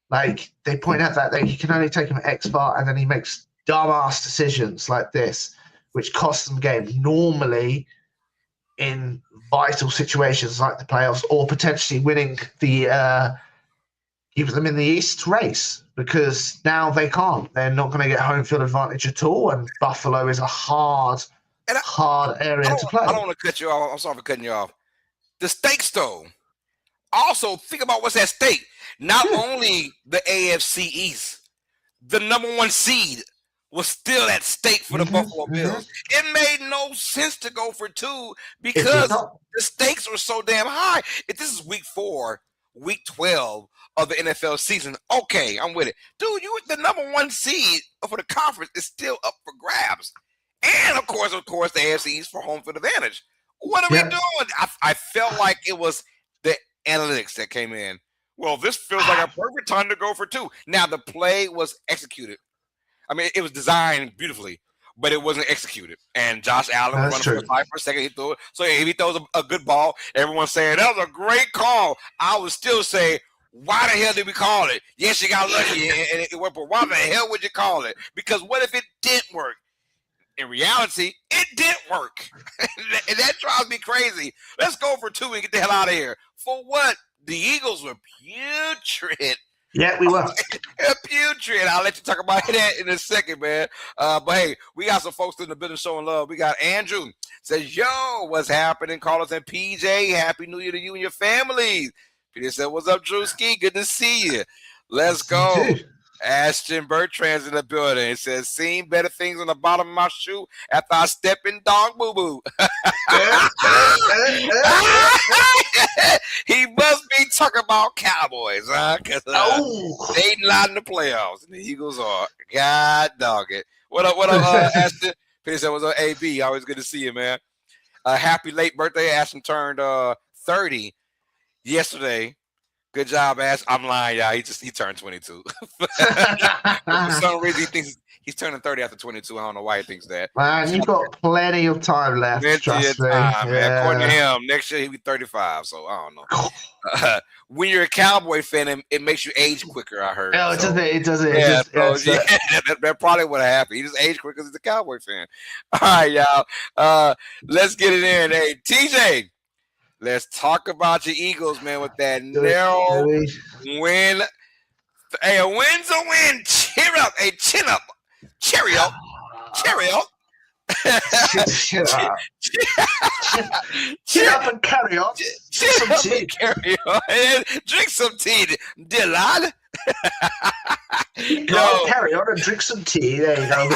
Like, they point out that he can only take him X far, and then he makes dumbass decisions like this, which costs them games. Normally, in vital situations like the playoffs, or potentially winning the keep them in the East race, because now they can't. They're not going to get home field advantage at all, and Buffalo is a hard area to play. I don't want to cut you off. I'm sorry for cutting you off. The stakes, though. Also, think about what's at stake. Not only the AFC East, the number 1 seed was still at stake for the Buffalo Bills. It made no sense to go for 2 because the stakes were so damn high. If this is week 4, week 12 of the NFL season. Okay, I'm with it. Dude, you the number 1 seed for the conference is still up for grabs. And, of course, the AFC East for home field advantage. What are we doing? I felt like it was the analytics that came in. Well, this feels like a perfect time to go for 2. Now, the play was executed. I mean, it was designed beautifully, but it wasn't executed. And Josh Allen was running for 5 for a second. He threw it. So if he throws a good ball, everyone's saying, that was a great call. I would still say, why the hell did we call it? Yes, you got lucky and it worked, but why the hell would you call it? Because what if it didn't work? In reality, it didn't work. And that drives me crazy. Let's go for 2 and get the hell out of here. For what? The Eagles were putrid. Yeah, we were. Putrid. I'll let you talk about that in a second, man. But hey, we got some folks in the building showing love. We got Andrew says, yo, what's happening? Carlos and PJ, happy New Year to you and your families. Peter said, what's up, Drewski? Good to see you. Let's go. Ashton Bertrand's in the building. It says, seen better things on the bottom of my shoe after I step in dog boo-boo. He must be talking about Cowboys, huh? Because they not in the playoffs, and the Eagles are. God dog it. What up, Ashton? Peter said, what's up, AB? Always good to see you, man. Happy late birthday. Ashton turned 30 yesterday. Good job, Ash. I'm lying, y'all. He turned 22. For some reason, he thinks he's turning 30 after 22. I don't know why he thinks that. Man, you've got plenty of time left. Plenty of time, man. According to him, next year he'll be 35. So I don't know. When you're a Cowboy fan, it makes you age quicker. I heard. Oh, so, it doesn't. Yeah, that probably would have happened. He just aged quicker because he's a Cowboy fan. All right, y'all. Let's get it in. Hey, TJ. Let's talk about your Eagles, man, with that narrow win. Hey, a win's a win. Cheer up. Hey, chin up. Cheerio. Cheerio. Chin up and carry on. Chin up and carry on. And drink some tea, dear lad. Carry on and drink some tea. There you go.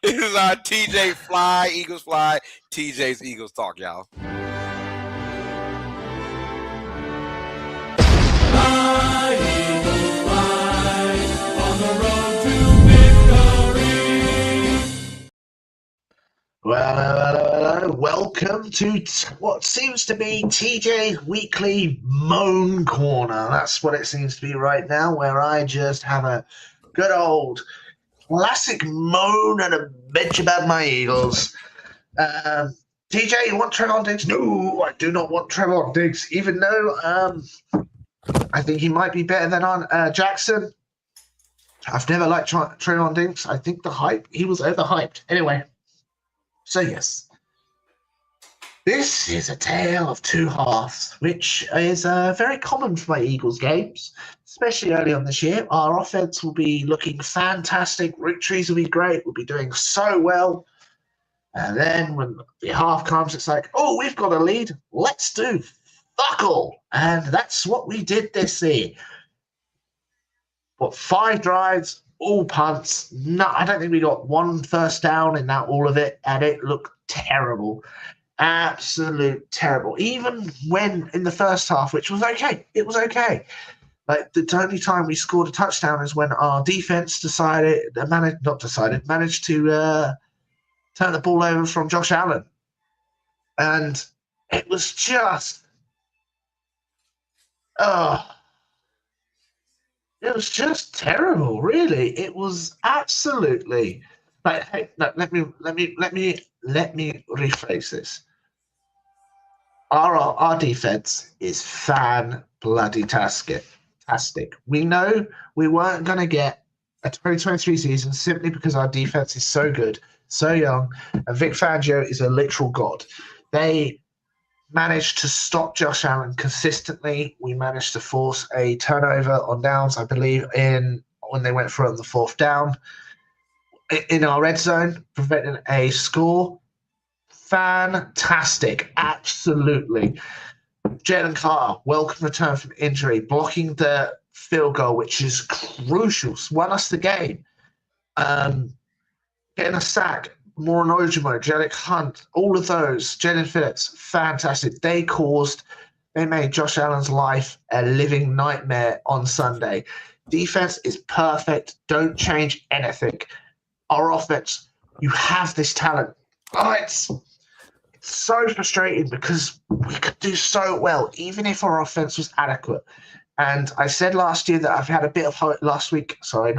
This is our TJ Fly, Eagles Fly, TJ's Eagles Talk, y'all. Fly, Eagles, fly, on the road to victory. Well, welcome to what seems to be TJ's weekly moan corner. That's what it seems to be right now, where I just have a good old classic moan and a bitch about my Eagles. TJ, you want Trevor Diggs? No, I do not want Trevor Diggs, even though I think he might be better than Jackson. I've never liked Trevor Diggs. I think he was overhyped. Anyway, so yes. This is a tale of two halves, which is very common for my Eagles games, especially early on this year. Our offense will be looking fantastic. Victories will be great. We'll be doing so well. And then when the half comes, it's like, oh, we've got a lead. Let's do fuck all. And that's what we did this year. What, 5 drives, all punts. No, I don't think we got one first down in that, all of it, and it looked terrible. Absolute terrible. Even when in the first half, which was okay, it was okay. Like the only time we scored a touchdown is when our defense managed to turn the ball over from Josh Allen, and it was just, it was just terrible. Really, it was absolutely. Like, hey, no, let me rephrase this. Our defense is fan-bloody-tastic. We know we weren't going to get a 2023 season simply because our defense is so good, so young, and Vic Fangio is a literal god. They managed to stop Josh Allen consistently. We managed to force a turnover on downs, I believe, when they went for it on the 4th down in our red zone, preventing a score. Fantastic, absolutely. Jalen Carter, welcome return from injury, blocking the field goal, which is crucial, won us the game. Getting a sack, Moronojimo, Jelic Hunt, all of those, Jalen Phillips, fantastic. They made Josh Allen's life a living nightmare on Sunday. Defense is perfect. Don't change anything. Our offense, you have this talent. Oh, it's so frustrating because we could do so well, even if our offense was adequate. And I said last year that I've had a bit of hope last week, that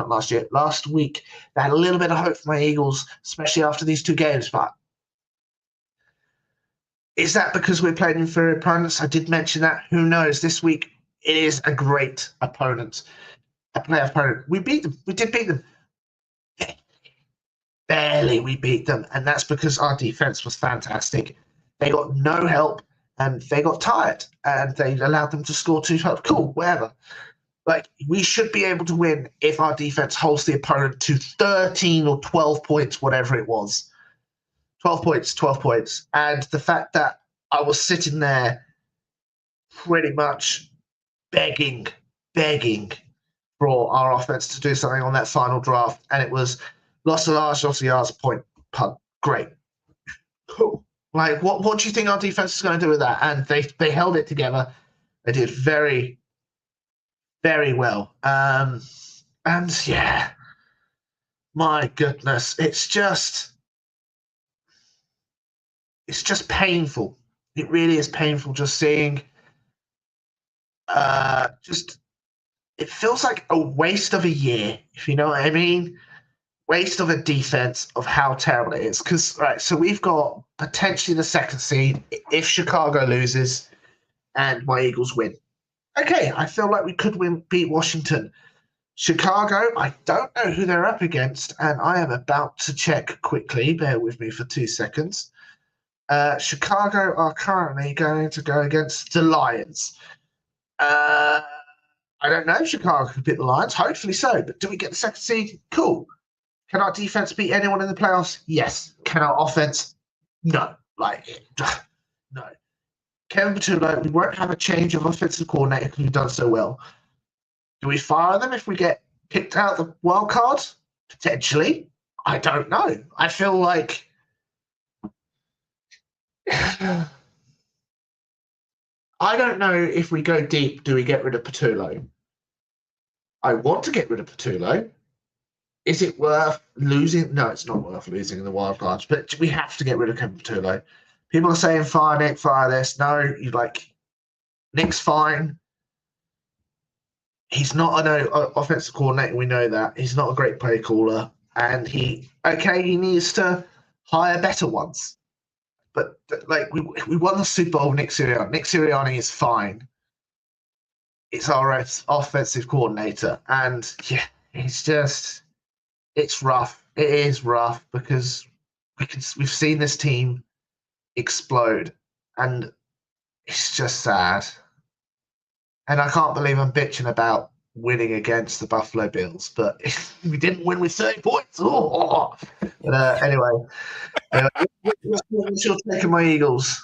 I had a little bit of hope for my Eagles, especially after these two games. But is that because we're playing inferior opponents? I did mention that. Who knows? This week, it is a great opponent, a playoff opponent. We beat them. We did beat them. Barely we beat them. And that's because our defense was fantastic. They got no help. And they got tired, and they allowed them to score 2 times. Cool, whatever. Like, we should be able to win if our defense holds the opponent to 13 or 12 points, whatever it was. 12 points. And the fact that I was sitting there pretty much begging for our offense to do something on that final draft, and it was lost a large yards, point, punt. Great. Cool. Like, what do you think our defense is going to do with that? And they held it together. They did very, very well. And yeah, my goodness, it's just painful. It really is painful just seeing. It feels like a waste of a year, if you know what I mean. Waste of a defense of how terrible it is. Because, right, so we've got potentially the second seed if Chicago loses and my Eagles win. Okay, I feel like we could beat Washington. Chicago, I don't know who they're up against, and I am about to check quickly. Bear with me for 2 seconds. Chicago are currently going to go against the Lions. I don't know if Chicago could beat the Lions. Hopefully so. But do we get the second seed? Cool. Can our defense beat anyone in the playoffs? Yes. Can our offense? No. No. Kevin Patullo, we won't have a change of offensive coordinator because we've done so well. Do we fire them if we get kicked out of the wild card? Potentially. I don't know. I feel like I don't know if we go deep, do we get rid of Patullo? I want to get rid of Patullo. Is it worth losing? No, it's not worth losing in the wild cards, but we have to get rid of Kevin Patullo. People are saying, fire Nick, fire this. No, Nick's fine. He's not an offensive coordinator. We know that. He's not a great play caller. And he needs to hire better ones. But, we won the Super Bowl with Nick Sirianni. Nick Sirianni is fine. It's our offensive coordinator. And, yeah, it's rough. It is rough because we've seen this team explode, and it's just sad. And I can't believe I'm bitching about winning against the Buffalo Bills, but we didn't win with 30 points. But anyway, what's your take on my Eagles?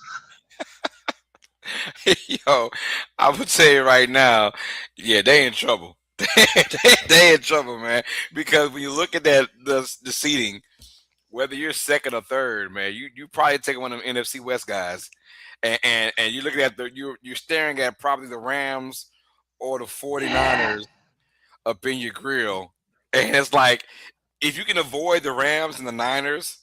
Yo, I would say right now, yeah, they in trouble. they in trouble, man. Because when you look at the seating, whether you're second or third, man, you probably take one of them NFC West guys, and you're looking at you're staring at probably the Rams or the 49ers up in your grill, and it's like if you can avoid the Rams and the Niners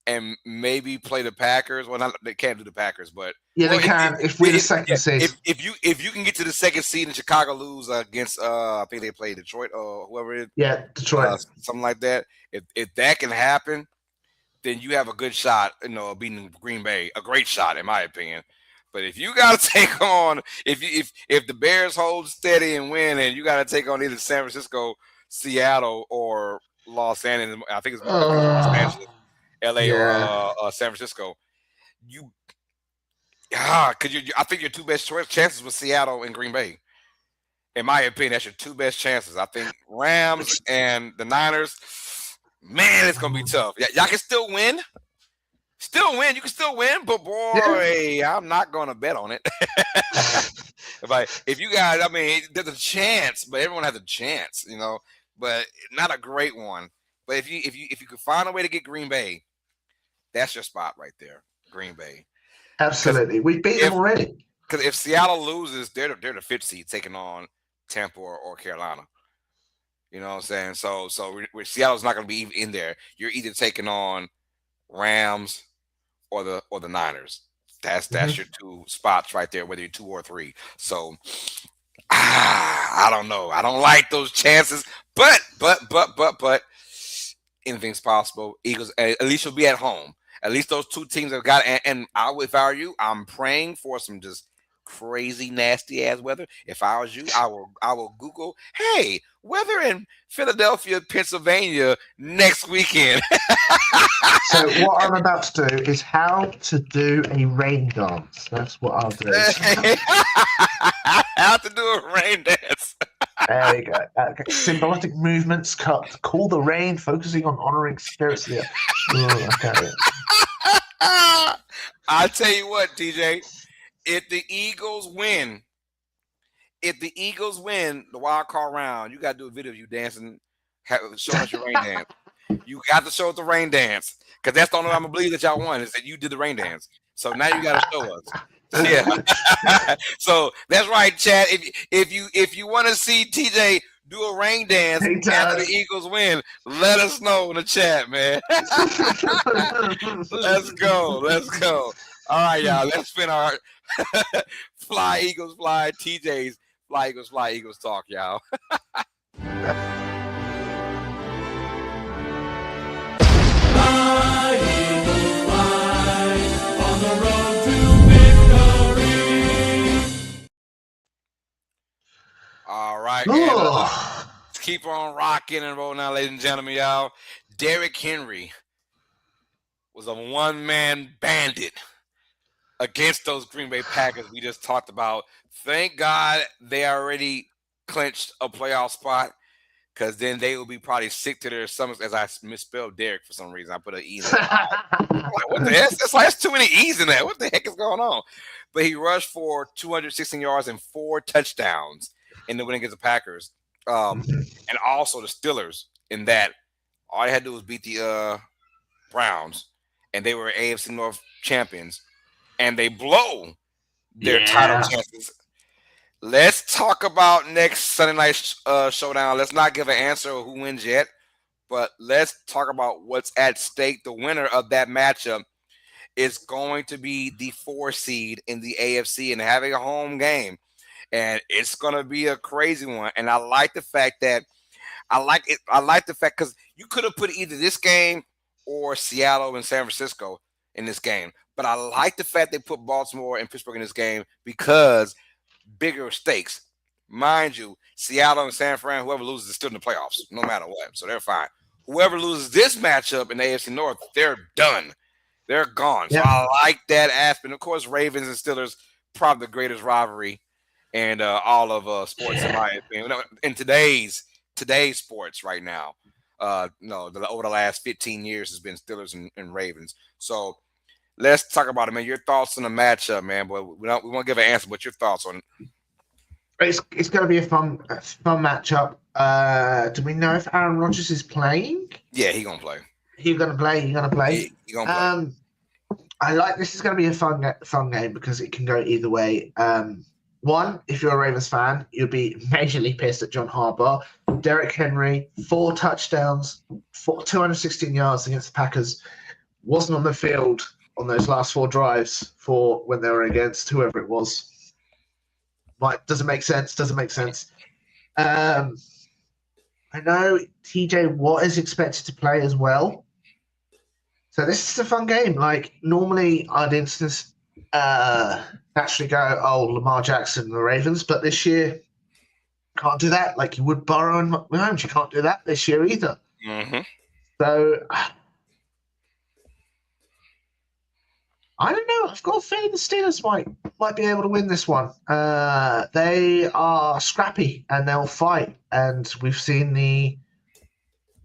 and maybe play the Packers. Well, they can't do the Packers, but yeah, they can if we're the second seed. If you can get to the second seed and Chicago lose against I think they play Detroit or whoever it is. Yeah, Detroit. Something like that. If that can happen, then you have a good shot, of beating Green Bay. A great shot, in my opinion. But if you got to take on, if the Bears hold steady and win, and you got to take on either San Francisco, Seattle, or Los Angeles, I think it's Los Angeles, LA, or San Francisco, I think your two best chances were Seattle and Green Bay. In my opinion, that's your two best chances. I think Rams and the Niners, man, it's gonna be tough. Y'all can still win. You can still win, but boy, I'm not gonna bet on it. If you guys, there's a chance, but everyone has a chance, but not a great one. But if you could find a way to get Green Bay, That's your spot right there, Green Bay. Absolutely. We beat them already. Because if Seattle loses, they're the fifth seed taking on Tampa or Carolina. You know what I'm saying? So Seattle's not going to be in there. You're either taking on Rams or the Niners. That's your two spots right there, whether you're 2 or 3. So I don't know. I don't like those chances, but anything's possible. Eagles, at least you'll be at home. At least those two teams have got. And if I were you, I'm praying for some just crazy nasty ass weather. If I was you, I will Google, hey, weather in Philadelphia, Pennsylvania next weekend. So what I'm about to do is how to do a rain dance. That's what I'll do. How to do a rain dance. There you go. Okay. Symbolic movements, call the rain, focusing on honoring spirits. Yeah. Okay. I'll tell you what, TJ. If the Eagles win the wild card round, you got to do a video of you dancing, showing us your rain dance. You got to show us the rain dance because that's the only way I'm gonna believe that y'all won is that you did the rain dance. So now you got to show us. Yeah. So that's right, Chad. If you want to see TJ do a rain dance after the Eagles win, let us know in the chat, man. Let's go. All right, y'all. Let's spin our Fly Eagles Fly, TJ's Fly Eagles talk, y'all. Fly, Eagles, fly, on the road to victory. All right, let's keep on rocking and rolling now, ladies and gentlemen, y'all. Derrick Henry was a one-man bandit against those Green Bay Packers we just talked about. Thank God they already clinched a playoff spot because then they will be probably sick to their stomachs as I misspelled Derek for some reason. I put an E in there. Like, what the heck? That's too many E's in there. What the heck is going on? But he rushed for 216 yards and 4 touchdowns in the win against the Packers. And also the Steelers in that all they had to do was beat the Browns, and they were AFC North champions. And they blow their title chances. Let's talk about next Sunday night showdown. Let's not give an answer of who wins yet, but let's talk about what's at stake. The winner of that matchup is going to be the 4 seed in the AFC and having a home game. And it's going to be a crazy one. And I like the fact that because you could have put either this game or Seattle and San Francisco in this game. But I like the fact they put Baltimore and Pittsburgh in this game because bigger stakes. Mind you, Seattle and San Fran, whoever loses is still in the playoffs, no matter what. So they're fine. Whoever loses this matchup in the AFC North, they're done. They're gone. So I like that aspect. Of course, Ravens and Steelers, probably the greatest rivalry and all of sports in my opinion. In today's sports right now, over the last 15 years has been Steelers and Ravens. So let's talk about it, man. Your thoughts on the matchup, man. But we want to give an answer. But your thoughts on it? It's going to be a fun matchup. Do we know if Aaron Rodgers is playing? Yeah, he's gonna play. He's gonna play. He gonna play. I like this. Is going to be a fun game because it can go either way. One, if you're a Ravens fan, you'll be majorly pissed at John Harbaugh. Derrick Henry, 4 touchdowns, 216 yards against the Packers. Wasn't on the field on those last 4 drives for when they were against whoever it was. Like, doesn't make sense. I know TJ Watt is expected to play as well. So this is a fun game. Like, normally I'd naturally go, Lamar Jackson and the Ravens, but this year can't do that. Like you would Burrow and Mahomes. You can't do that this year either. Mm-hmm. So I don't know. I've got a feeling the Steelers might be able to win this one. They are scrappy and they'll fight. And we've seen the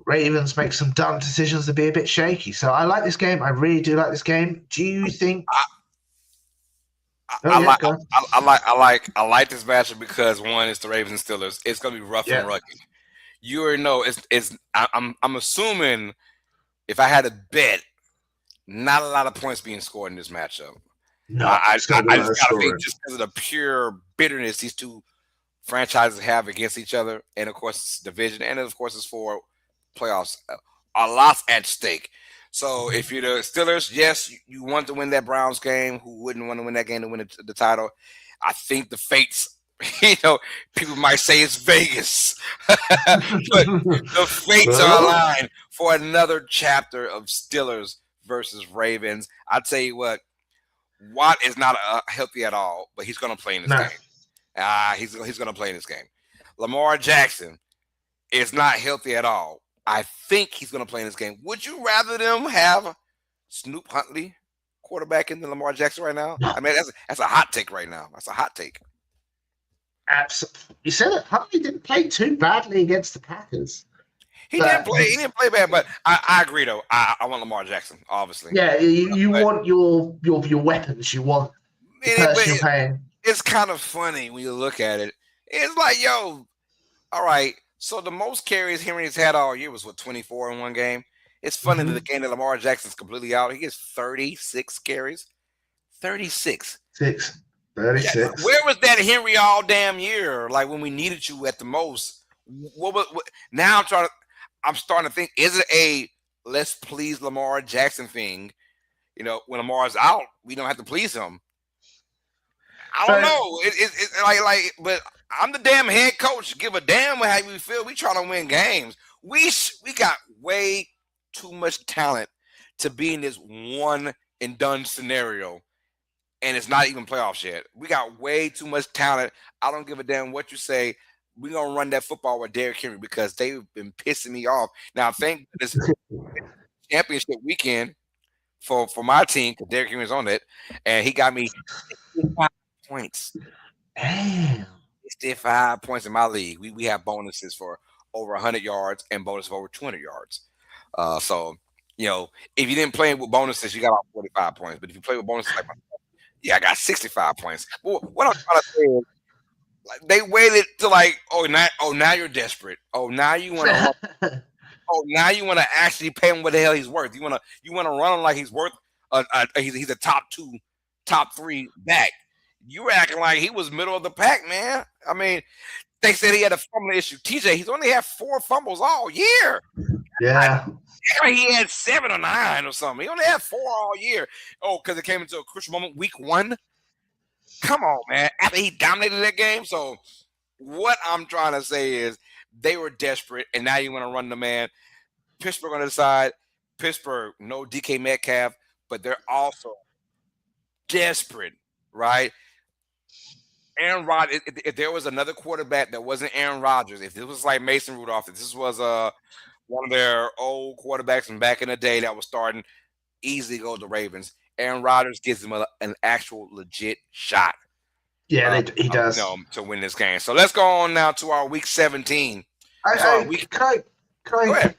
Ravens make some dumb decisions to be a bit shaky. So I like this game. I really do like this game. Do you think? I like this matchup because one, it's the Ravens and Steelers. It's gonna be rough and rugged. You already know. I'm assuming if I had to bet, not a lot of points being scored in this matchup. No, it's going to be I low just gotta scoring. think just because of the pure bitterness these two franchises have against each other, and of course it's division, and of course it's for playoffs. A lot's at stake. So if you're the Steelers, yes, you want to win that Browns game. Who wouldn't want to win that game to win the title? I think the fates, people might say it's Vegas, but the fates are aligned for another chapter of Steelers versus Ravens. I tell you what, Watt is not healthy at all, but he's going to play in this game. He's going to play in this game. Lamar Jackson is not healthy at all. I think he's going to play in this game. Would you rather them have Snoop Huntley quarterbacking than Lamar Jackson right now? I mean, that's a hot take right now. That's a hot take. Absolutely. You said it. Huntley didn't play too badly against the Packers. He didn't play bad, but I agree though. I want Lamar Jackson, obviously. Yeah, you want your weapons. You want the person you're paying. It's kind of funny when you look at it. It's like, yo, all right. So the most carries Henry's had all year was 24 in one game. It's funny that the game that Lamar Jackson's completely out, he gets 36 carries. 36. 36. Yeah, where was that Henry all damn year? Like when we needed you at the most. Now I'm starting to think, is it a let's please Lamar Jackson thing? When Lamar's out, we don't have to please him. I don't know. It's like, but I'm the damn head coach. Give a damn how we feel. We trying to win games. We got way too much talent to be in this one and done scenario, and it's not even playoffs yet. We got way too much talent. I don't give a damn what you say. We're gonna run that football with Derrick Henry because they've been pissing me off. Now, thank this championship weekend for my team because Derrick Henry's on it, and he got me 65 points. Damn. 65 points in my league. We have bonuses for over 100 yards and bonus for over 200 yards. So, if you didn't play with bonuses, you got about 45 points. But if you play with bonuses like myself, I got 65 points. But what I'm trying to say is, they waited to now you're desperate. Now you want to. Now you want to actually pay him what the hell he's worth. You want to run him like he's worth. He's a top 2, top 3 back. You were acting like he was middle of the pack, man. I mean, they said he had a fumble issue. TJ, he's only had 4 fumbles all year. Yeah. He had 7 or 9 or something. He only had 4 all year. Because it came into a crucial moment, week 1. Come on, man. After he dominated that game. So what I'm trying to say is they were desperate, and now you want to run the man. Pittsburgh on the side. Pittsburgh, no DK Metcalf, but they're also desperate, right? Aaron Rodgers, if there was another quarterback that wasn't Aaron Rodgers, if this was like Mason Rudolph, if this was one of their old quarterbacks from back in the day that was starting, easily go to the Ravens. Aaron Rodgers gives them an actual legit shot. Yeah, he does. To win this game. So let's go on now to our week 17. Can I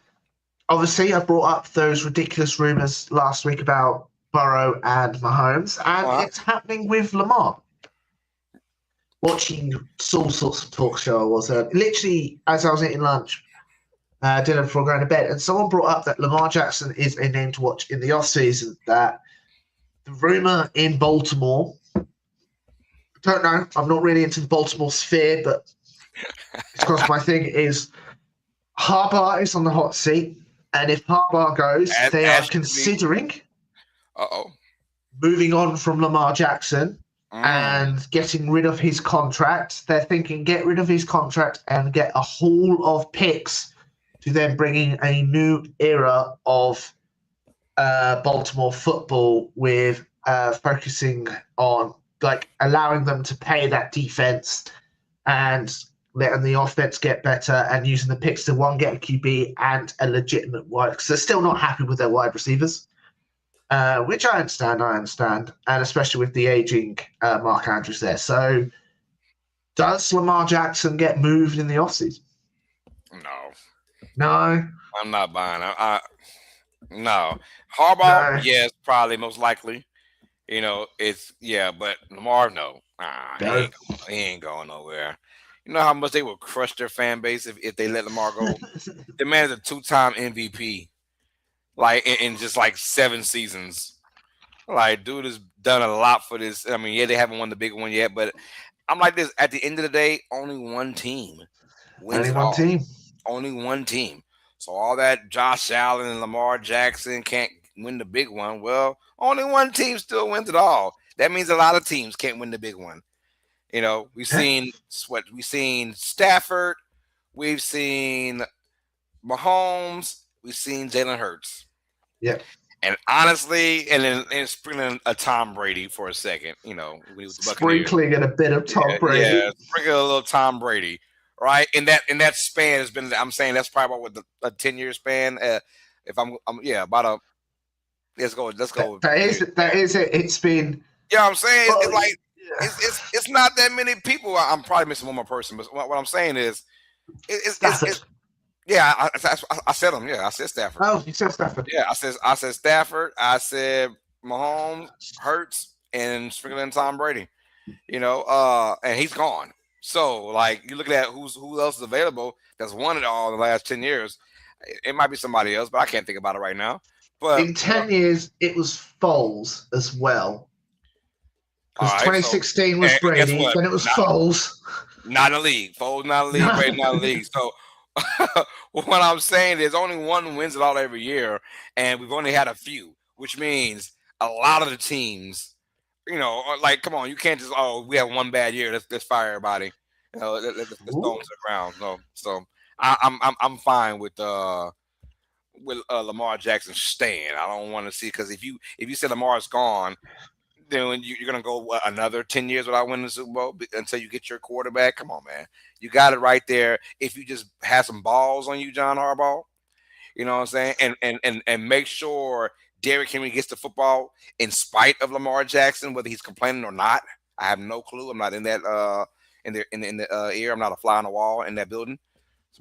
obviously, I brought up those ridiculous rumors last week about Burrow and Mahomes, and it's happening with Lamar. Watching all sorts of talk show I was literally as I was eating lunch, dinner before going to bed, and someone brought up that Lamar Jackson is a name to watch in the offseason. That the rumor in Baltimore, I don't know, I'm not really into the Baltimore sphere, but it's because my thing is Harbaugh is on the hot seat, and if Harbaugh goes, they are considering moving on from Lamar Jackson and getting rid of his contract. They're thinking get rid of his contract and get a haul of picks to then bringing a new era of Baltimore football with focusing on allowing them to pay that defense and letting the offense get better and using the picks to get a QB and a legitimate wide, because they're still not happy with their wide receivers. Which I understand, and especially with the aging Mark Andrews there. So, does Lamar Jackson get moved in the offseason? No, I'm not buying it. No, Harbaugh, yes, probably most likely. But Lamar, no, he ain't going nowhere. You know how much they will crush their fan base if they let Lamar go. The man is a 2-time MVP. like in just like 7 seasons. Like, dude has done a lot for this. I mean, yeah, they haven't won the big one yet, but I'm like this. At the end of the day, only one team wins Only it one all. team. Only one team. So all that Josh Allen and Lamar Jackson can't win the big one. Well, only one team still wins it all. That means a lot of teams can't win the big one. You know, we've seen Stafford, we've seen Mahomes, we've seen Jalen Hurts. Yeah. And honestly, and sprinkling a Tom Brady for a second, you know, when he was the Buccaneers. Sprinkling in a bit of Tom Brady. Yeah, sprinkling a little Tom Brady, right? In that span has been, I'm saying that's probably about a 10-year span. If I'm about a let's go. That is it. It's been. Yeah, I'm saying it's like it's not that many people. I'm probably missing one more person, but what I'm saying is it's yeah, I said him. Yeah, I said Stafford. Oh, you said Stafford. Yeah, I said Stafford. I said Mahomes, Hurts, and sprinkling Tom Brady. You know, and he's gone. So, like, you look at who else is available that's won it all in the last 10 years. It might be somebody else, but I can't think about it right now. But in 10 years, it was Foles as well. Because 2016 was Brady, then it was Foles. Not in the league. Foles not in the league, Brady not in the league. So what I'm saying is only one wins it all every year, and we've only had a few, which means a lot of the teams, you know, like, come on, you can't just, we have one bad year, let's fire everybody. You know, let's throw them to the ground. So I'm fine with Lamar Jackson staying. I don't want to see, because if you say Lamar's gone, then you're going to go another 10 years without winning the Super Bowl until you get your quarterback. Come on, man. You got it right there. If you just have some balls on you, John Harbaugh, you know what I'm saying? And make sure Derrick Henry gets the football in spite of Lamar Jackson, whether he's complaining or not. I have no clue. I'm not in that in the ear. I'm not a fly on the wall in that building.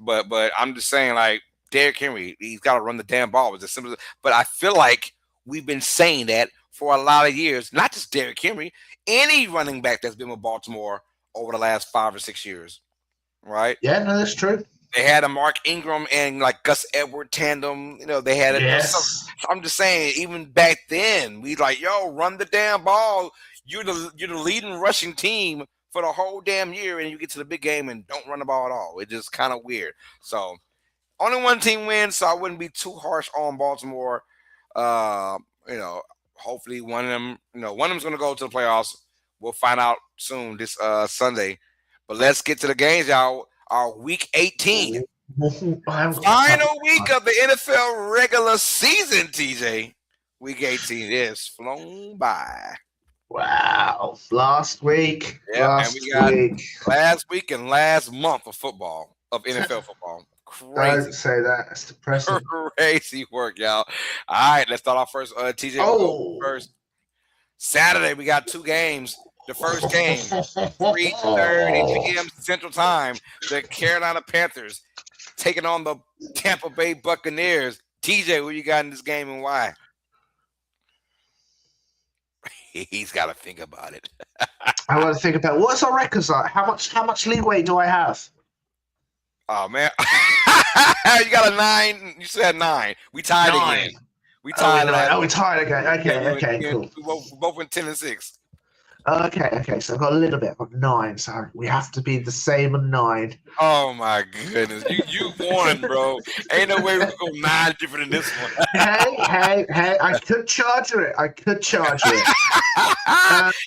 But I'm just saying, like, Derrick Henry, he's got to run the damn ball. It's as simple as, but I feel like we've been saying that for a lot of years, not just Derrick Henry, any running back that's been with Baltimore over the last 5 or 6 years, right? Yeah, no, that's true. They had a Mark Ingram and like Gus Edwards tandem. You know, they had it. Yes. So I'm just saying, even back then, we like, run the damn ball. You're the leading rushing team for the whole damn year, and you get to the big game and don't run the ball at all. It's just kind of weird. So only one team wins, so I wouldn't be too harsh on Baltimore. You know, hopefully one of them's going to go to the playoffs. We'll find out soon this Sunday. But let's get to the games, y'all. Our Week 18. Final week of the NFL regular season, TJ. Week 18 is flown by. Wow. Last week. Last week and last month of football, of NFL football. Crazy. Don't say that. It's depressing. Crazy work, y'all. All right, let's start off first. TJ, first. Saturday, we got 2 games. The first game, 3:30 p.m. Central Time. The Carolina Panthers taking on the Tampa Bay Buccaneers. TJ, who you got in this game and why? He's got to think about it. I want to think about what's our records like. How much leeway do I have? Oh man, you got a 9. You said 9. We tied again. We tied. We tied again. Okay, cool. We both went 10-6. Okay. So I've got a little bit. I've got 9. So we have to be the same on 9. Oh my goodness, you won, bro. Ain't no way we can go 9 different in this one. Hey! I could charge it.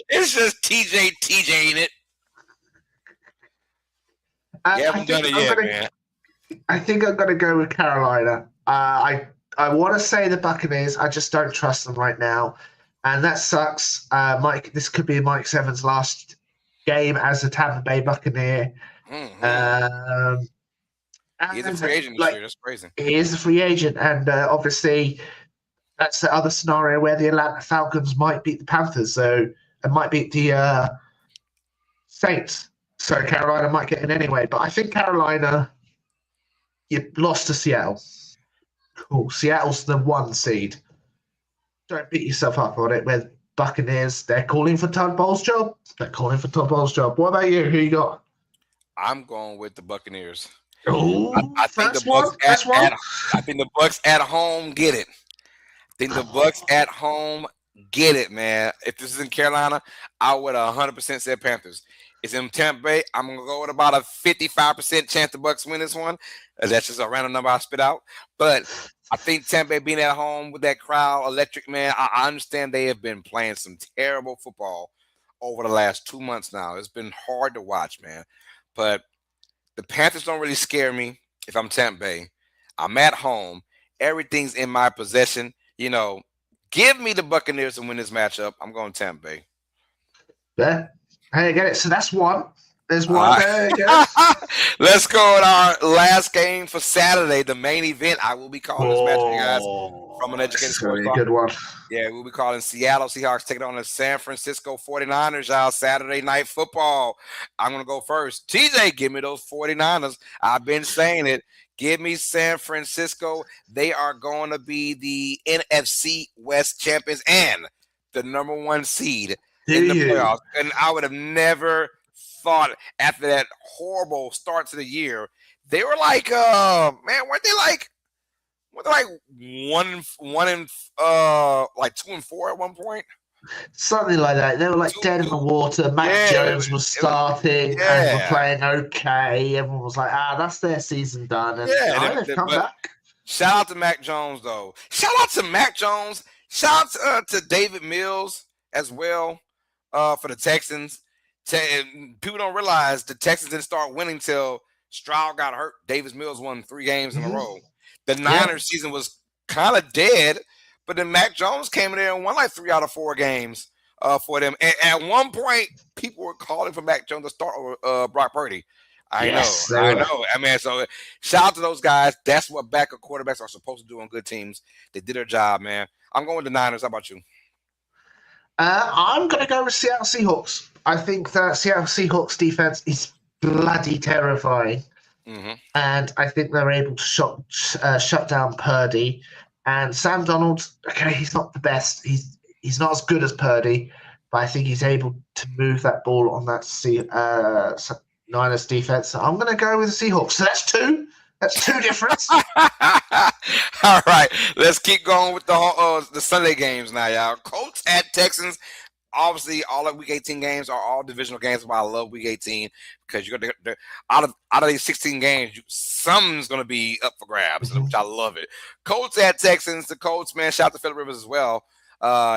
It's just TJ in it. You haven't done it yet, man. I think I'm going to go with Carolina. I want to say the Buccaneers. I just don't trust them right now. And that sucks. This could be Mike Evans' last game as a Tampa Bay Buccaneer. Mm-hmm. He's a free agent this year. That's crazy. He is a free agent. And obviously, that's the other scenario where the Atlanta Falcons might beat the Panthers. And might beat the Saints. So Carolina might get in anyway. But I think Carolina, you lost to Seattle. Cool. Seattle's the 1 seed. Don't beat yourself up on it. With Buccaneers, they're calling for Todd Bowles' job. What about you? Who you got? I'm going with the Buccaneers. Oh, I think the Bucs I think the Bucs at home get it. Think the Bucks at home get it, man. If this is in Carolina, I would 100% say Panthers. It's in Tampa Bay. I'm gonna go with about a 55% chance the Bucks win this one. That's just a random number I spit out. But I think Tampa Bay being at home with that crowd, electric, man. I understand they have been playing some terrible football over the last 2 months now. It's been hard to watch, man. But the Panthers don't really scare me if I'm Tampa Bay. I'm at home. Everything's in my possession. Give me the Buccaneers to win this matchup. I'm going Tampa Bay. Yeah. Hey, I get it. So that's one. There's one there. Let's go with our last game for Saturday, the main event. I will be calling this match, you guys, from UNeducated Sports Talk. Good one. Yeah, we'll be calling Seattle Seahawks taking on the San Francisco 49ers, y'all. Saturday Night Football. I'm going to go first. TJ, give me those 49ers. I've been saying it. Give me San Francisco. They are going to be the NFC West champions and the number 1 seed in the playoffs. And I would have never thought after that horrible start to the year, they were like, weren't they like 2-4 at one point? Something like that. They were like dead in the water. Mac Jones was starting and were playing okay. Everyone was like, that's their season done. And they've come back. Shout out to Mac Jones, though. Shout out to Mac Jones. Shout out to David Mills as well for the Texans. People don't realize the Texans didn't start winning till Stroud got hurt. Davis Mills won 3 games in a row. The Niners season was kind of dead, but then Mac Jones came in there and won like 3 out of 4 games for them. And at one point, people were calling for Mac Jones to start over Brock Purdy. I know. I mean, so shout out to those guys. That's what backup quarterbacks are supposed to do on good teams. They did their job, man. I'm going with the Niners. How about you? I'm going to go with Seattle Seahawks. I think that Seattle Seahawks defense is bloody terrifying. Mm-hmm. And I think they're able to shut down Purdy. And Sam Donald, okay, he's not the best. He's not as good as Purdy, but I think he's able to move that ball on that Niners defense. So I'm going to go with the Seahawks. So that's 2. That's 2 difference. All right, let's keep going with the Sunday games now, y'all. Colts at Texans. Obviously, all of Week 18 games are all divisional games, but I love Week 18 because you're going to out of these 16 games, something's going to be up for grabs, which I love it. Colts at Texans. The Colts, man, shout out to Phillip Rivers as well.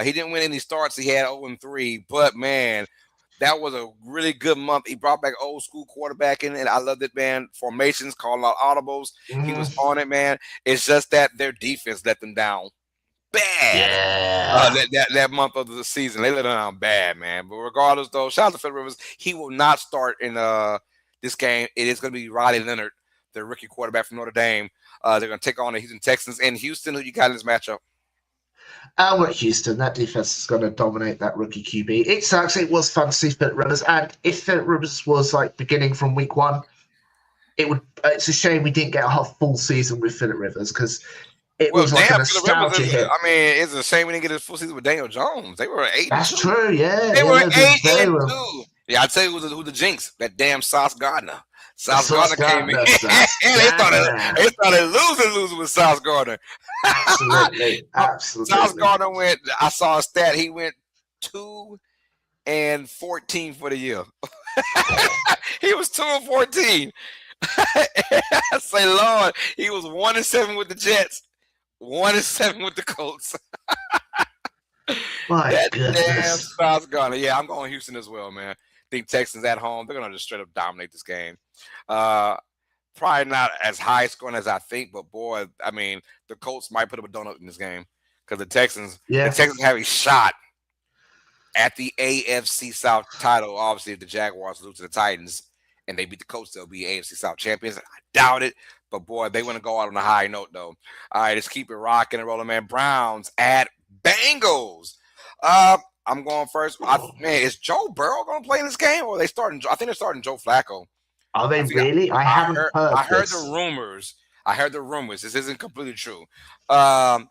He didn't win any starts. He had 0-3, but man, that was a really good month. He brought back old school quarterback in, and I loved it, man. Formations, calling out audibles. He was on it, man. It's just that their defense let them down bad. That month of the season, they let them down bad, man. But regardless, though, shout out to Phil Rivers. He will not start in this game. It is going to be Riley Leonard, the rookie quarterback from Notre Dame. They're going to take on the Houston Texans. And Houston, who you got in this matchup? I went Houston. That defense is going to dominate that rookie QB. It sucks. It was fun to see Philip Rivers. And if Philip Rivers was like beginning from week 1, it's a shame we didn't get a full season with Philip Rivers because it was like a nostalgia hit. I mean, it's a shame we didn't get a full season with Daniel Jones. They were 8-2. That's true, yeah. They were 8-2. Yeah, I'll tell you who the jinx. That damn Sauce Gardner. Sauce Gardner came in. And they started losing with Sauce Gardner. Absolutely. Sauce Gardner I saw a stat. He went 2-14 for the year. He was 2-14. I say, Lord, he was 1-7 with the Jets, 1-7 with the Colts. My goodness. Damn Sauce Gardner. Yeah, I'm going Houston as well, man. Think Texans at home. They're going to just straight up dominate this game. Probably not as high scoring as I think, but boy, I mean, the Colts might put up a donut in this game because the Texans have a shot at the AFC South title. Obviously, if the Jaguars lose to the Titans and they beat the Colts, they'll be AFC South champions. I doubt it, but boy, they want to go out on a high note, though. All right, let's keep it rocking and rolling, man. Browns at Bengals. I'm going first. Man, is Joe Burrow going to play in this game, or are they starting? I think they're starting Joe Flacco. Are they really? I haven't heard. I heard the rumors. This isn't completely true. But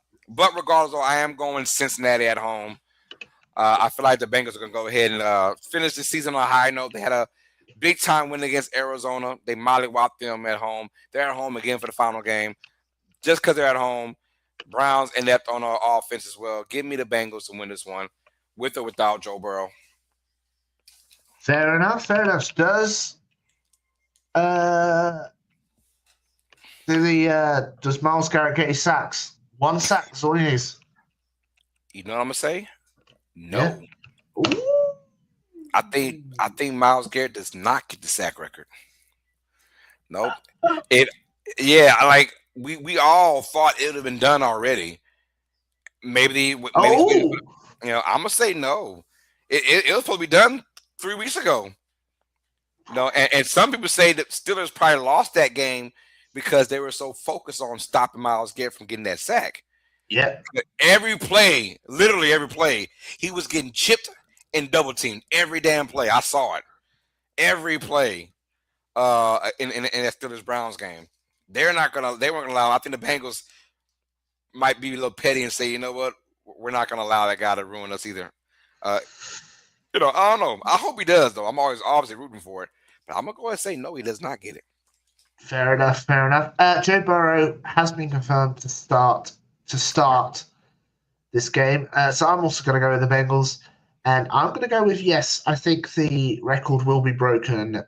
regardless, though, I am going Cincinnati at home. I feel like the Bengals are going to go ahead and finish the season on a high note. They had a big time win against Arizona. They mollywopped them at home. They're at home again for the final game. Just because they're at home, Browns inept on our offense as well. Give me the Bengals to win this one, with or without Joe Burrow. Fair enough. Does Myles Garrett get his sacks? 1 sack, that's all he needs. You know what I'm gonna say? No. Yeah. Ooh. I think Myles Garrett does not get the sack record. Nope. We all thought it would have been done already. Maybe I'm gonna say no. It was supposed to be done 3 weeks ago. No, and some people say that Steelers probably lost that game because they were so focused on stopping Myles Garrett from getting that sack. Yeah. Every play, literally every play, he was getting chipped and double teamed. Every damn play, I saw it. Every play, in that Steelers Browns game, they weren't gonna allow. I think the Bengals might be a little petty and say, you know what, we're not gonna allow that guy to ruin us either. I don't know. I hope he does though. I'm always obviously rooting for it, but I'm gonna go ahead and say no, he does not get it. Fair enough. Joe Burrow has been confirmed to start this game. So I'm also going to go with the Bengals. And I'm going to go with yes. I think the record will be broken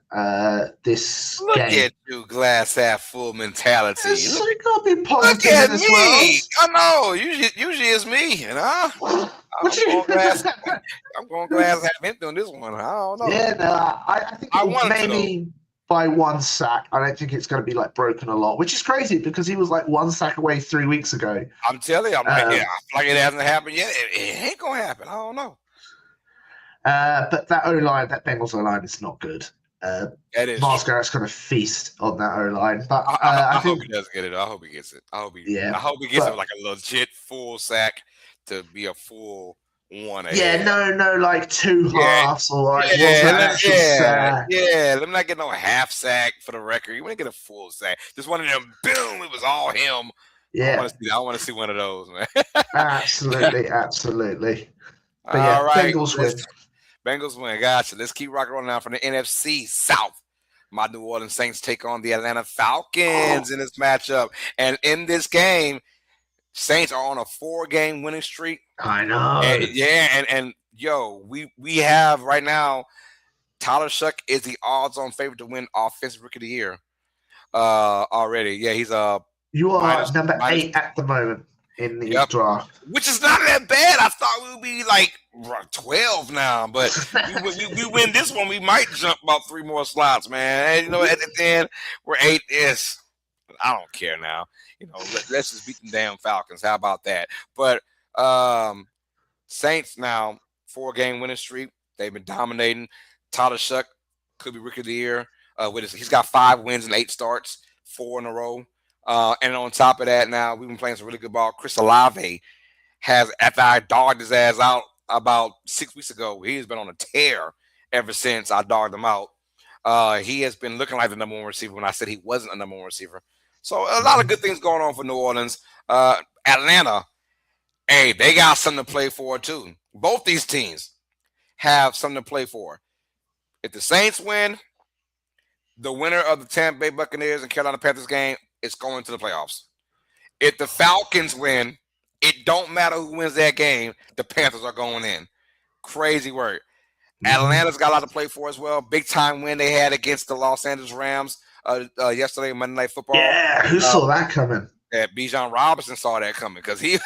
this Look game. at you, glass half full mentality. So you got to be Look positive at in this me. world. I know. Usually it's me, you know. I'm going glass half empty on this one. I don't know. Yeah, no, I think maybe by 1 sack. I don't think it's going to be like broken a lot, which is crazy because he was like 1 sack away 3 weeks ago. I'm telling you, I feel like it hasn't happened yet. It ain't going to happen. I don't know. But that O-line, that Bengals O-line is not good. That is Myles Garrett's going to feast on that O-line. But I hope he does get it. I hope he gets it. I hope he gets it like a legit full sack to be a full 1. Yeah, no, like 2 halves or like sack. Yeah, let me not get no half sack for the record. You want to get a full sack. Just one of them, boom, it was all him. Yeah. I want to see one of those, man. Absolutely. But yeah, all right. Bengals win. Bengals win. Gotcha. Let's keep rocking on now from the NFC South. My New Orleans Saints take on the Atlanta Falcons in this matchup. And in this game, Saints are on a 4-game winning streak. I know. And we have right now, Tyler Shuck is the odds-on favorite to win Offensive Rookie of the Year already. Yeah, he's you are number 8 at the moment in the draft, which is not that bad. I thought we would be like 12 now, but we win this one, we might jump about 3 more slots, man. And at the end, we're 8. I don't care now. Let's just beat them damn Falcons. How about that? But Saints now 4-game winning streak. They've been dominating. Tyler Shuck could be Rookie of the Year. He's got 5 wins and 8 starts, 4 in a row. And on top of that, now we've been playing some really good ball. Chris Olave has, after I dogged his ass out about 6 weeks ago, he has been on a tear ever since I dogged him out. He has been looking like the number 1 receiver when I said he wasn't a number 1 receiver. So a lot of good things going on for New Orleans. Atlanta, hey, they got something to play for too. Both these teams have something to play for. If the Saints win, the winner of the Tampa Bay Buccaneers and Carolina Panthers game is going to the playoffs. If the Falcons win, it don't matter who wins that game, the Panthers are going in. Crazy work. Atlanta's got a lot to play for as well. Big time win they had against the Los Angeles Rams yesterday, Monday Night Football. Yeah, who saw that coming? Yeah, Bijan Robinson saw that coming because he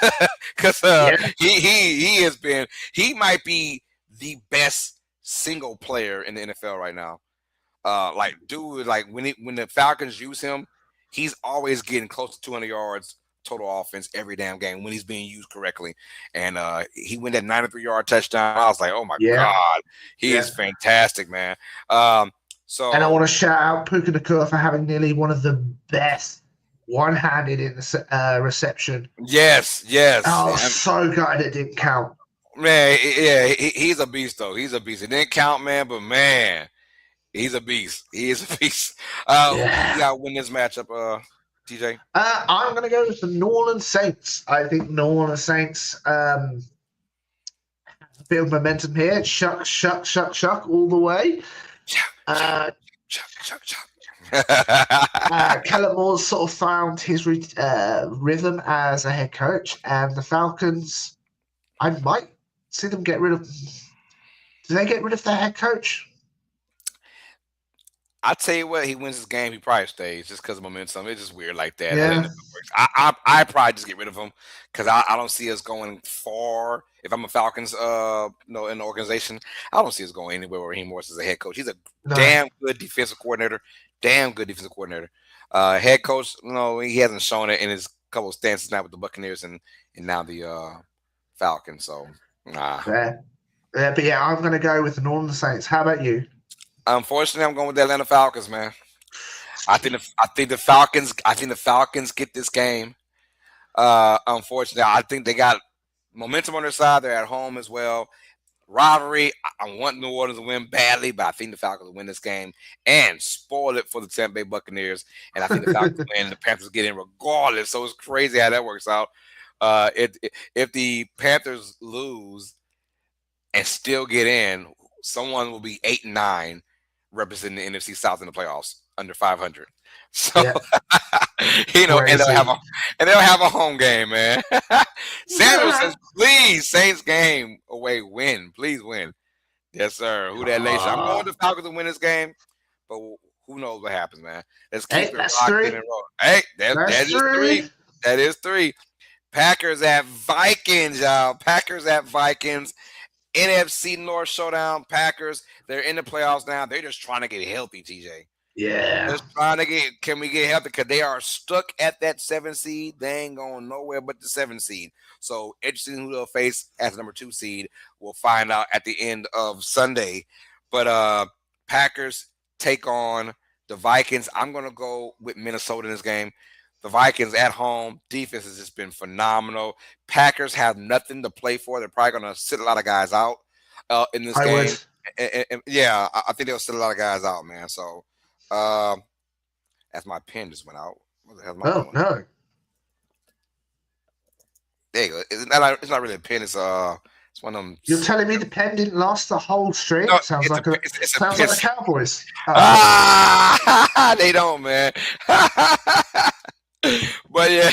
might be the best single player in the NFL right now. When the Falcons use him, he's always getting close to 200 yards total offense every damn game when he's being used correctly. And he went that 93-yard touchdown. I was like, oh my God, he is fantastic, man. And I want to shout out Puka Nacua for having nearly one of the best one-handed in the reception. Yes. Oh, so good it didn't count. Man, yeah, he's a beast though. He's a beast. It didn't count, man, but man, he's a beast. He is a beast. Who you got to win this matchup, TJ? I'm going to go with the New Orleans Saints. I think New Orleans Saints build momentum here. Shuck all the way. Chuck. Kellen Moore's sort of found his rhythm as a head coach, and the Falcons, I might see them get rid of. Do they get rid of their head coach? I tell you what, he wins this game, he probably stays just because of momentum. It's just weird like that. Yeah. How that works. I probably just get rid of him because I don't see us going far. If I'm a Falcons, in the organization, I don't see us going anywhere with Raheem Morris as a head coach. He's a damn good defensive coordinator. Damn good defensive coordinator. Head coach, he hasn't shown it in his couple of stances now with the Buccaneers and now the Falcons. So, nah. But yeah, I'm going to go with the New Orleans Saints. How about you? Unfortunately, I'm going with the Atlanta Falcons, man. I think the Falcons get this game. Unfortunately, I think they got momentum on their side. They're at home as well. Rivalry. I want New Orleans to win badly, but I think the Falcons will win this game and spoil it for the Tampa Bay Buccaneers. And I think the Falcons win and the Panthers get in regardless. So it's crazy how that works out. If the Panthers lose and still get in, someone will be 8-9 representing the NFC South in the playoffs under 500. So and they'll have a home game, man. Samuel says, please, Saints game away, win. Please win. Yes, sir. Who that nation? I'm going to Falcons to win this game, but who knows what happens, man. Let's keep it locked in and roll. Hey, that is three. That is 3. Packers at Vikings, y'all. Packers at Vikings. NFC North showdown. Packers, they're in the playoffs now. They're just trying to get healthy, TJ. Yeah. Just trying to can we get healthy? Because they are stuck at that 7 seed. They ain't going nowhere but the 7 seed. So interesting who they'll face as number 2 seed. We'll find out at the end of Sunday. But Packers take on the Vikings. I'm going to go with Minnesota in this game. The Vikings at home, defense has just been phenomenal. Packers have nothing to play for. They're probably going to sit a lot of guys out in this game. I think they'll sit a lot of guys out, man. So, as my pen just went out. What the hell am I doing? No. There you go. It's not really a pen. It's one of them. You're telling me the pen didn't last the whole stream? No, sounds like the Cowboys. They don't, man. But yeah,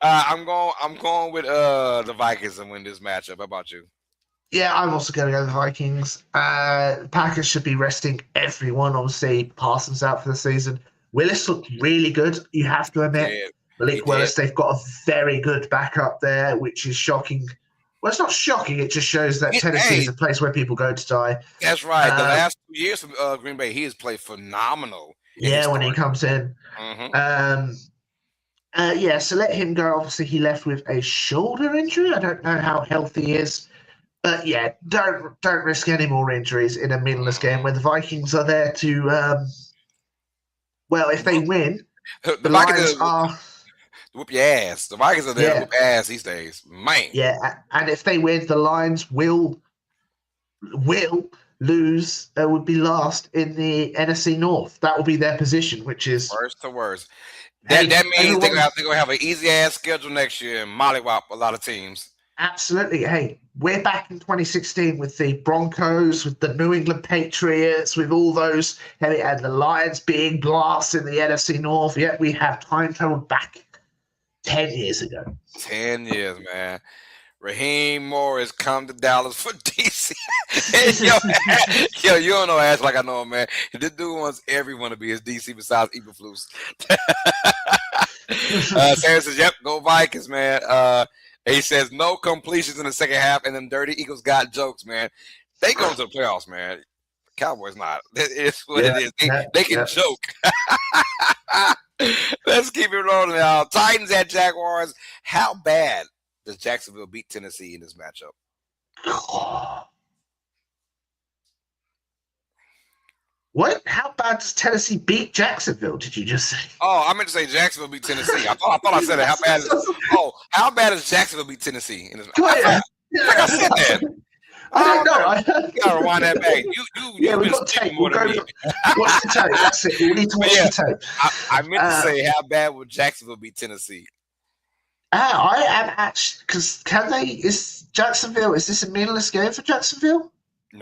I'm going with the Vikings and win this matchup. How about you? Yeah, I'm also going to go with the Vikings. Packers should be resting everyone. Obviously, Parsons out for the season. Willis looked really good, you have to admit. Malik Willis, they've got a very good backup there, which is shocking. Well, it's not shocking. It just shows that Tennessee is a place where people go to die. That's right. The last 2 years from Green Bay, he has played phenomenal. Yeah, when he comes in. Mm-hmm. So let him go. Obviously, he left with a shoulder injury. I don't know how healthy he is. But yeah, don't risk any more injuries in a meaningless game where the Vikings are there to if they win, the Lions are whoop your ass. The Vikings are there to whoop ass these days. Man. Yeah, and if they win, the Lions will lose, would be last in the NFC North. That will be their position, which is worst to worst. That means they're going to have an easy-ass schedule next year and mollywop a lot of teams. Absolutely. Hey, we're back in 2016 with the Broncos, with the New England Patriots, with all those, and the Lions being blasted in the NFC North. Yet we have time traveled back 10 years ago. 10 years, man. Raheem Morris come to Dallas for DC. yo, you don't know ass like I know him, man. This dude wants everyone to be his DC besides Eberflus. Sarah says, yep, go Vikings, man. He says, no completions in the second half, and them dirty Eagles got jokes, man. They go to the playoffs, man. Cowboys not. It's what it is. They can joke. Let's keep it rolling now. Titans at Jaguars. How bad does Jacksonville beat Tennessee in this matchup? What? How bad does Tennessee beat Jacksonville? Did you just say? Oh, I meant to say Jacksonville beat Tennessee. I thought I said it. How bad does Jacksonville beat Tennessee in this matchup? I said that. I don't know. You gotta rewind that back. We've got tape. We'll go watch the tape. That's it. We need to watch the tape. I meant to say, how bad would Jacksonville beat Tennessee? I am actually, because is this a meaningless game for Jacksonville?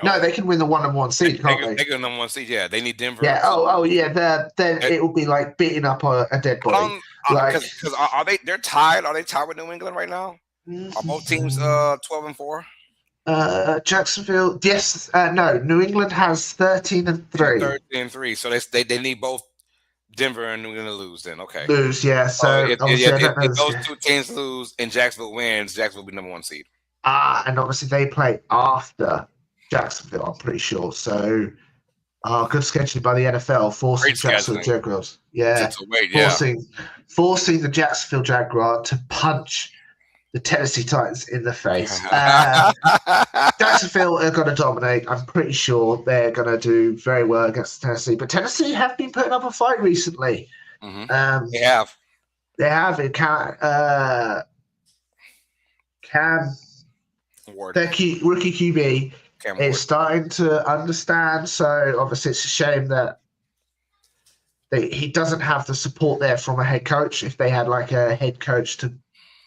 No, they can win the 1-1 seed, can't They they? get number one seed. Yeah, they need Denver. Yeah. Yeah. Then it will be like beating up a dead body. Because are they? They're tied. Are they tied with New England right now? Are both teams 12-4? Jacksonville. Yes. No. New England has 13-3. 13-3. So they need both Denver and New England to lose. Then okay. Lose. Yeah. So obviously, I don't know. If those two teams lose and Jacksonville wins, Jacksonville will be number one seed. And obviously they play after Jacksonville. I'm pretty sure. So. Good scheduling by the NFL, forcing Jacksonville Jaguars. Yeah, forcing the Jacksonville Jaguar to punch the Tennessee Titans in the face. Jacksonville are going to dominate. I'm pretty sure they're going to do very well against Tennessee. But Tennessee have been putting up a fight recently. Mm-hmm. They have. They have. It Cam Ward. Their rookie QB is starting to understand. So obviously it's a shame that he doesn't have the support there from a head coach. If they had like a head coach to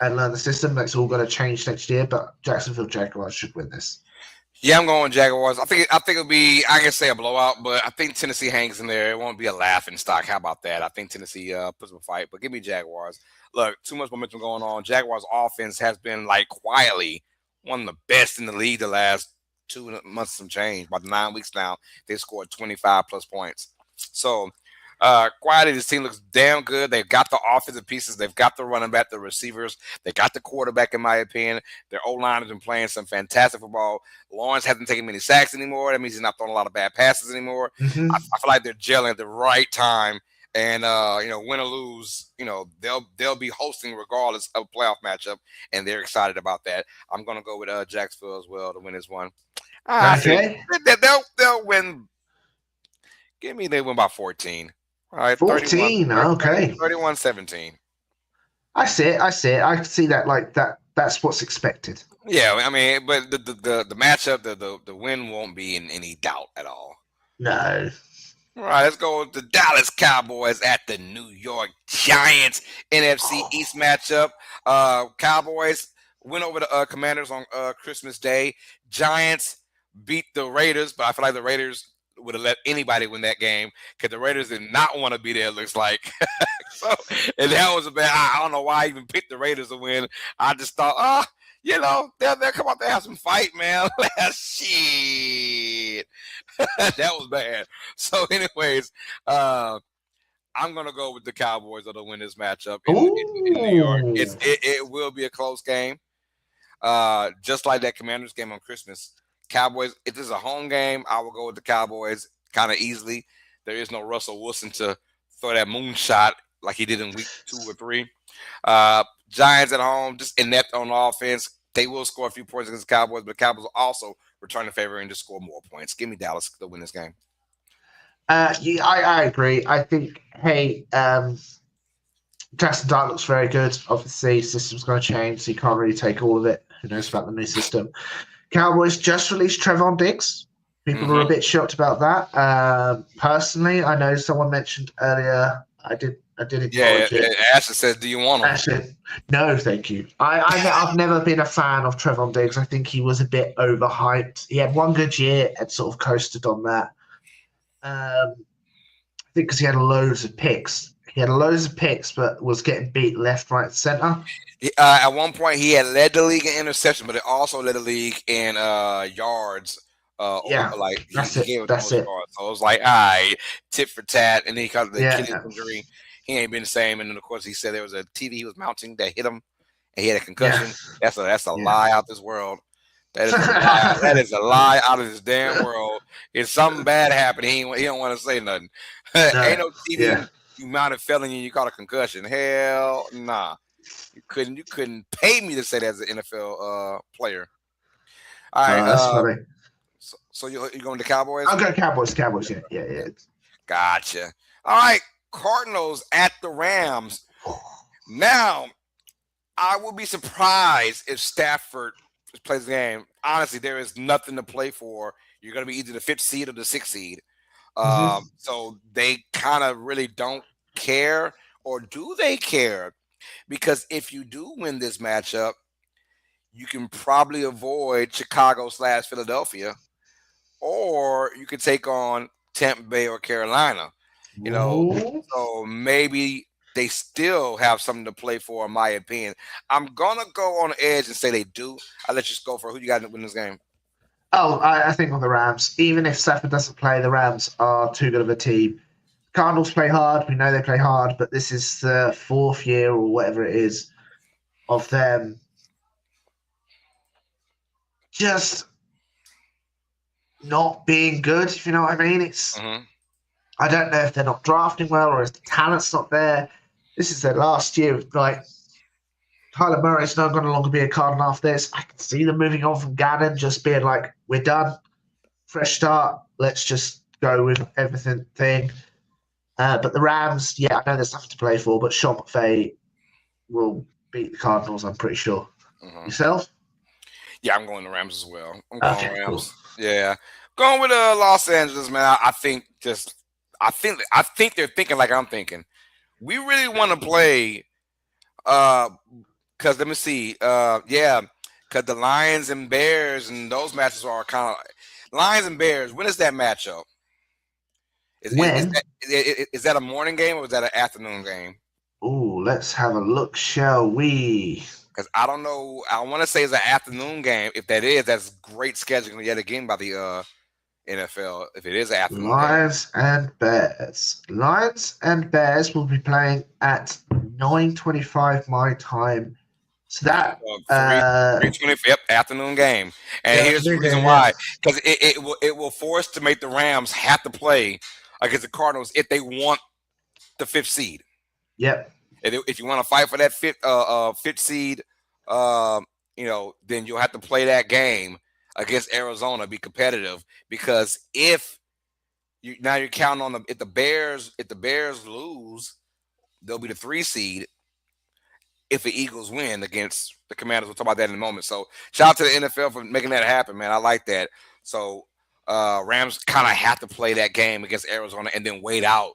learn the system, that's all going to change next year. But Jacksonville Jaguars should win this. Yeah, I'm going Jaguars. I think it'll be, I can say a blowout, but I think Tennessee hangs in there. It won't be a laughing stock. How about that? I think Tennessee puts up a fight, but give me Jaguars. Look, too much momentum going on. Jaguars offense has been like quietly one of the best in the league the last 2 months some change. About 9 weeks now, they scored 25 plus points. So quietly, this team looks damn good. They've got the offensive pieces. They've got the running back, the receivers. They got the quarterback, in my opinion. Their O-line has been playing some fantastic football. Lawrence hasn't taken many sacks anymore. That means he's not throwing a lot of bad passes anymore. Mm-hmm. I feel like they're gelling at the right time. And, win or lose, they'll be hosting regardless of a playoff matchup, and they're excited about that. I'm going to go with Jacksonville as well to win this one. Okay. They'll win. They win by 14. All right, 14, okay. 31-17. I see it. I see that like that. That's what's expected. Yeah, I mean, but the matchup, the win won't be in any doubt at all. No. All right, let's go with the Dallas Cowboys at the New York Giants. NFC East matchup. Cowboys went over the Commanders on Christmas Day. Giants beat the Raiders, but I feel like the Raiders would have let anybody win that game because the Raiders did not want to be there, it looks like. And that was a bad. I don't know why I even picked the Raiders to win. I just thought, they'll come out there and have some fight, man. Shit. That was bad. So, anyways, I'm going to go with the Cowboys that'll win this matchup in New York. It will be a close game, just like that Commanders game on Christmas. Cowboys, if this is a home game, I will go with the Cowboys kind of easily. There is no Russell Wilson to throw that moonshot like he did in week 2 or 3. Giants at home, just inept on offense. They will score a few points against the Cowboys, but the Cowboys will also return the favor and just score more points. Give me Dallas to win this game. I agree. I think, Jackson Dart looks very good. Obviously, system's going to change, so you can't really take all of it. Who knows about the new system? Cowboys just released Trevon Diggs. People were a bit shocked about that. Personally, I know someone mentioned earlier. I did acknowledge it. Ashley says, "Do you want him?" Ashley, no, thank you. I've never been a fan of Trevon Diggs. I think he was a bit overhyped. He had one good year and sort of coasted on that. I think because he had loads of picks. But was getting beat left, right, center. At one point, he had led the league in interception, but it also led the league in yards. That's it. Yards. So it was like, all right, tit for tat. And then he got the Achilles injury. He ain't been the same. And then, of course, he said there was a TV he was mounting that hit him, and he had a concussion. Yeah. That's a lie out this world. That is a lie. That is a lie out of this damn world. If something bad happened, he don't want to say nothing. Ain't no TV. Yeah. You mounted felony and you caught a concussion. Hell nah. You couldn't pay me to say that as an NFL player. All right. That's funny. So you going to Cowboys? I'll go Cowboys. Yeah. Gotcha. All right. Cardinals at the Rams. Now, I will be surprised if Stafford plays the game. Honestly, there is nothing to play for. You're going to be either the 5th seed or the 6th seed. So they kind of really don't care, or do they care? Because if you do win this matchup, you can probably avoid Chicago/Philadelphia, or you could take on Tampa Bay or Carolina. Ooh. So maybe they still have something to play for, in my opinion. I'm gonna go on the edge and say they do. I'll let you go for who you got to win this game. Oh, I think on the Rams. Even if Stafford doesn't play, the Rams are too good of a team. Cardinals play hard. We know they play hard, but this is the fourth year or whatever it is of them just not being good, if you know what I mean. It's I don't know if they're not drafting well or if the talent's not there. This is their last year. Like, Kyler Murray's not going to longer be a Cardinal after this. I can see them moving on from Gannon, just being like, we're done. Fresh start. Let's just go with everything. But the Rams, yeah, I know there's nothing to play for, but Sean McVay will beat the Cardinals, I'm pretty sure. Yourself? Yeah, I'm going to Rams as well. I'm going Rams. Cool. Yeah. Going with Los Angeles, man. I think they're thinking like I'm thinking. We really want to play because let me see. Because the Lions and Bears and those matches are kind of Lions and Bears. When is that matchup? Is that a morning game or is that an afternoon game? Ooh, let's have a look, shall we? Because I don't know. I want to say it's an afternoon game. If that is, that's great scheduling yet again by the NFL. If it is an afternoon Lions game. And Bears. Lions and Bears will be playing at 9:25 my time. So that 3:20, yep, afternoon game. And here's the reason why: because it will force to make the Rams have to play against the Cardinals if they want the 5th seed. Yep. If you want to fight for that 5th seed, then you'll have to play that game against Arizona, be competitive. Because if you're counting on if the Bears lose, they'll be the 3 seed. If the Eagles win against the Commanders, we'll talk about that in a moment. So shout out to the NFL for making that happen, man. I like that. So Rams kind of have to play that game against Arizona and then wait out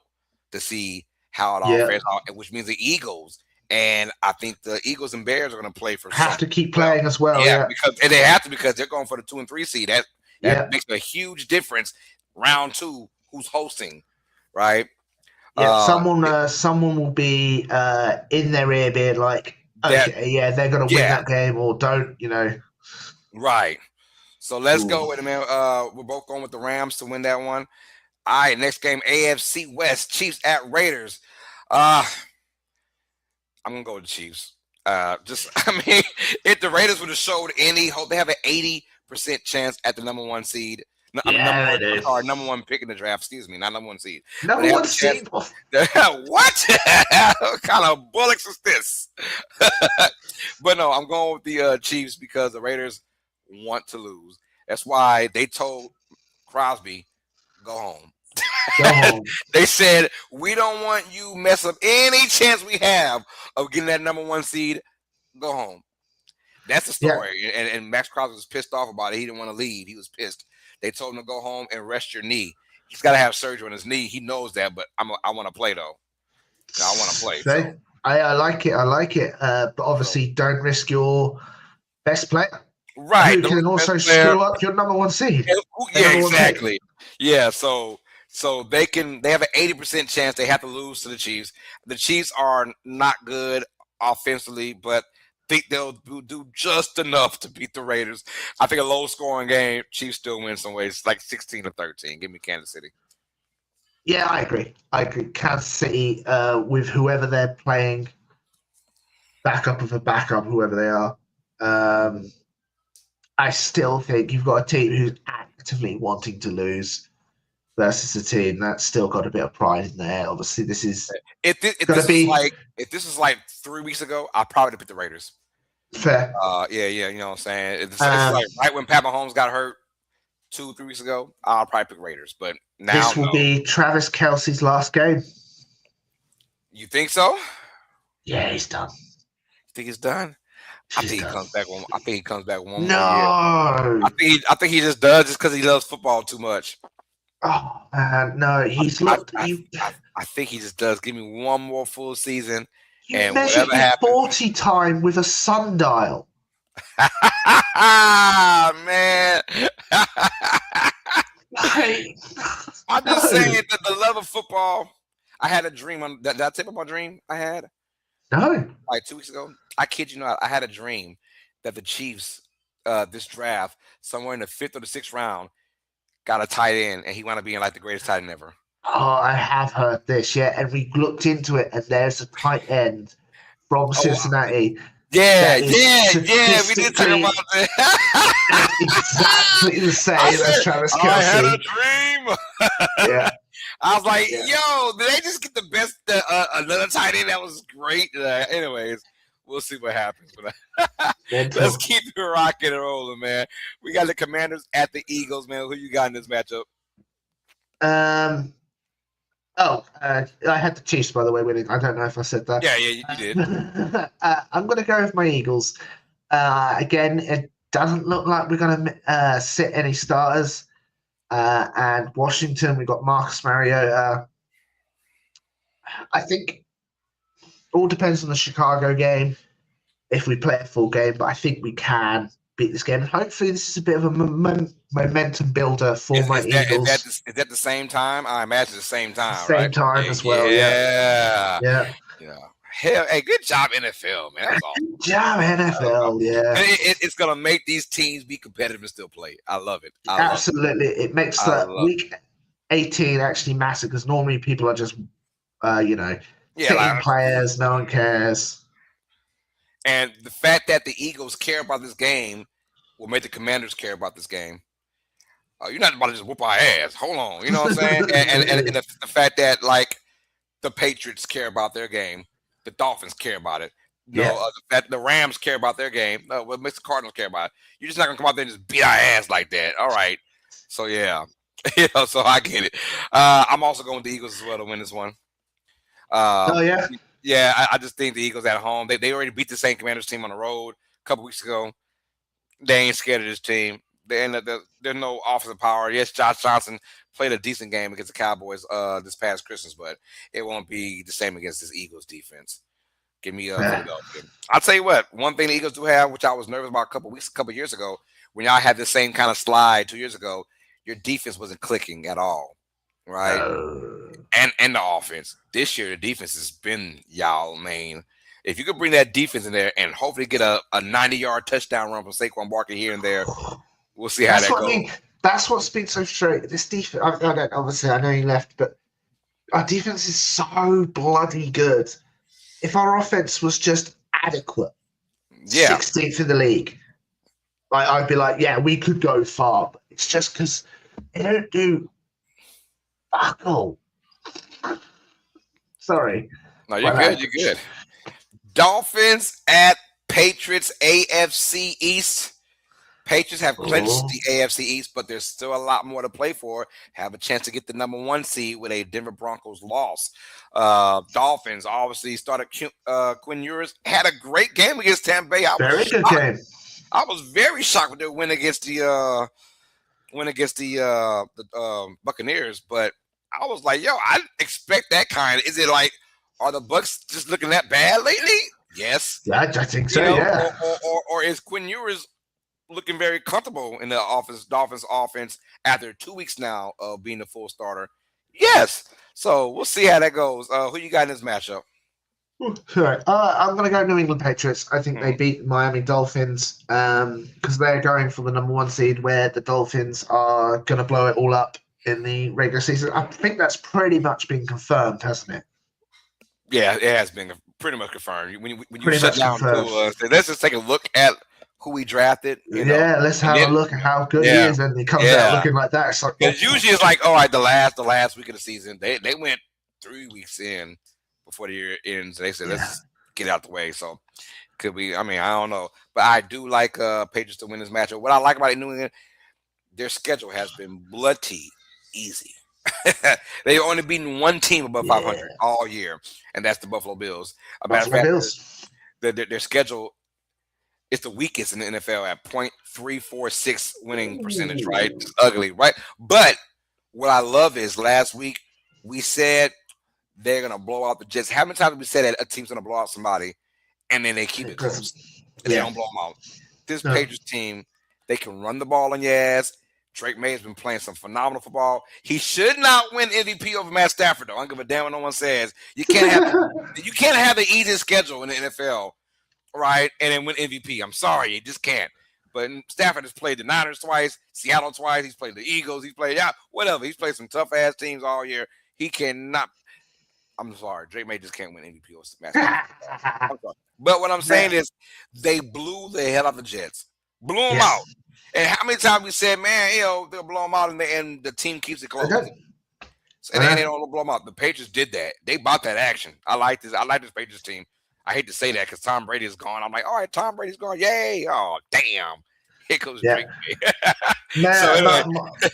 to see how it all fares out, which means the Eagles. And I think the Eagles and Bears are going to play for have to keep playing as well. Yeah, and they have to because they're going for the 2 and 3 seed. That makes a huge difference. Round 2, who's hosting, right? Yeah, someone will be in their ear being like, okay, they're going to win that game or don't, Right. So let's go with it, man. We're both going with the Rams to win that one. All right, next game, AFC West, Chiefs at Raiders. I'm going to go with the Chiefs. If the Raiders would have showed any hope, they have an 80% chance at the number 1 seed. Number 1 pick in the draft. Excuse me, not number 1 seed. Number 1 seed. What? What kind of bullocks is this? But no, I'm going with the Chiefs because the Raiders want to lose. That's why they told Crosby, go home. They said, we don't want you mess up any chance we have of getting that number 1 seed. Go home. That's the story. Yeah. And Max Crosby was pissed off about it. He didn't want to leave. He was pissed. They told him to go home and rest your knee. He's got to have surgery on his knee. He knows that, but I want to play, though. I want to play. So. I like it. But obviously, don't risk your best player. Right. Who can also screw up your number 1 seed. Yeah, exactly. Yeah, so they have an 80% chance they have to lose to the Chiefs. The Chiefs are not good offensively, but think they'll do just enough to beat the Raiders. I think a low-scoring game, Chiefs still win some ways, like 16-13. Give me Kansas City. Yeah, I agree. Kansas City with whoever they're playing, backup of a backup, whoever they are. I still think you've got a team who's actively wanting to lose versus a team that's still got a bit of pride in there. Obviously, this is if this was like 3 weeks ago, I probably would pick the Raiders. Fair. You know what I'm saying? It's like right when Pat Mahomes got hurt 2-3 weeks ago, I'll probably pick Raiders. But now this will be Travis Kelce's last game. You think so? Yeah, he's done. You think he's done? I think he comes back one. I think he comes back one more year. No. I think he just does just because he loves football too much. Oh man, no, he's looked. I think he just does. Give me one more full season, and measured whatever happens. 40 time with a sundial. Man. I'm just saying that the love of football. I had a dream. Did I tell you about my dream I had? No. Like 2 weeks ago. I kid you not. I had a dream that the Chiefs, this draft, somewhere in the 5th or the 6th round, got a tight end, and he wound up being like the greatest tight end ever. Oh, I have heard this, yeah. And we looked into it, and there's a tight end from Cincinnati. Yeah. That We is did talk about that. exactly the same as Travis Kelce. I had a dream. Yeah. I was like, yo, did they just get the best, another tight end that was great? Anyways, we'll see what happens. Let's keep it rocking and rolling, man. We got the Commanders at the Eagles, man. Who you got in this matchup? I had the Chiefs, by the way, winning. I don't know if I said that. Yeah, you did. I'm going to go with my Eagles. Again, it doesn't look like we're going to sit any starters. And Washington, we've got Marcus Mariota. I think all depends on the Chicago game, if we play a full game, but I think we can beat this game. And hopefully this is a bit of a momentum builder for my Eagles. Is that the same time? I imagine the same time, Same time as well, yeah. Hell, hey, good job, NFL, man. That's awesome. Good job, NFL, yeah. It's going to make these teams be competitive and still play. I love it. Absolutely. It makes that week 18 actually matter because normally people are just, sitting players, no one cares. And the fact that the Eagles care about this game will make the Commanders care about this game. You're not about to just whoop our ass. Hold on. You know what I'm saying? and the fact that, like, the Patriots care about their game. The Dolphins care about it. That the Rams care about their game. What makes the Cardinals care about it? You're just not going to come out there and just beat our ass like that. All right. So, yeah. So I get it. I'm also going with the Eagles as well to win this one. Yeah, I just think the Eagles at home. They already beat the St. Commanders team on the road a couple weeks ago. They ain't scared of this team. There's no offensive power. Yes, Josh Johnson played a decent game against the Cowboys this past Christmas, but it won't be the same against this Eagles defense. Give me Philadelphia. I'll tell you what, one thing the Eagles do have, which I was nervous about a couple years ago, when y'all had the same kind of slide 2 years ago, your defense wasn't clicking at all, right? And the offense. This year, the defense has been y'all main. If you could bring that defense in there and hopefully get a 90-yard touchdown run from Saquon Barkley here and there, we'll see how that goes. I mean, that's what's been so straight. This defense, obviously, I know he left, but our defense is so bloody good. If our offense was just adequate, 16th in the league, I'd be like, yeah, we could go far. But it's just because they don't do fuck all. Sorry. No, you're good. You're good. Dolphins at Patriots, AFC East. Patriots have clinched the AFC East, but there's still a lot more to play for. Have a chance to get the number 1 seed with a Denver Broncos loss. Dolphins obviously started. Quinn Ewers had a great game against Tampa Bay. Very good game. I was very shocked with their win against the Buccaneers, but I was like, yo, I didn't expect that kind. Is it like, are the Bucs just looking that bad lately? Yes. Yeah, I think so, yeah. Or is Quinn Ewers looking very comfortable in the Dolphins offense after 2 weeks now of being a full starter? Yes. So we'll see how that goes. Who you got in this matchup? Right. I'm going to go New England Patriots. I think they beat Miami Dolphins because they're going for the number 1 seed where the Dolphins are going to blow it all up in the regular season. I think that's pretty much been confirmed, hasn't it? Yeah, it has been pretty much confirmed. When you shut down let's just take a look at who we drafted. Let's have a look at how good he is, and he comes out looking like that. It's like, usually it's like, all right, the last week of the season, they went 3 weeks in before the year ends. They said, let's get out the way. So could be, I don't know. But I do like Patriots to win this matchup. What I like about New England, their schedule has been bloody easy. They've only beaten 1 team above 500 all year, and that's the Buffalo Bills. Bills. Their schedule is the weakest in the NFL at .346 winning percentage, right? It's ugly, right? But what I love is last week we said they're going to blow out the Jets. How many times have we said that a team's going to blow out somebody, and then they keep it close, and they don't blow them out? This Patriots team, they can run the ball on your ass. Drake May has been playing some phenomenal football. He should not win MVP over Matt Stafford, though. I don't give a damn what no one says. You can't have the easiest schedule in the NFL, right? And then win MVP. I'm sorry, you just can't. But Stafford has played the Niners twice, Seattle twice. He's played the Eagles. He's played whatever. He's played some tough ass teams all year. He cannot. I'm sorry, Drake May just can't win MVP over Matt Stafford. I'm sorry. But what I'm saying is, they blew the hell out of the Jets. Blew them out. And how many times we said, man, they'll blow them out, and the team keeps it close. And they don't blow them out. The Patriots did that. They bought that action. I like this Patriots team. I hate to say that because Tom Brady is gone. I'm like, all right, Tom Brady's gone. Yay. Oh, damn. Here goes Drake.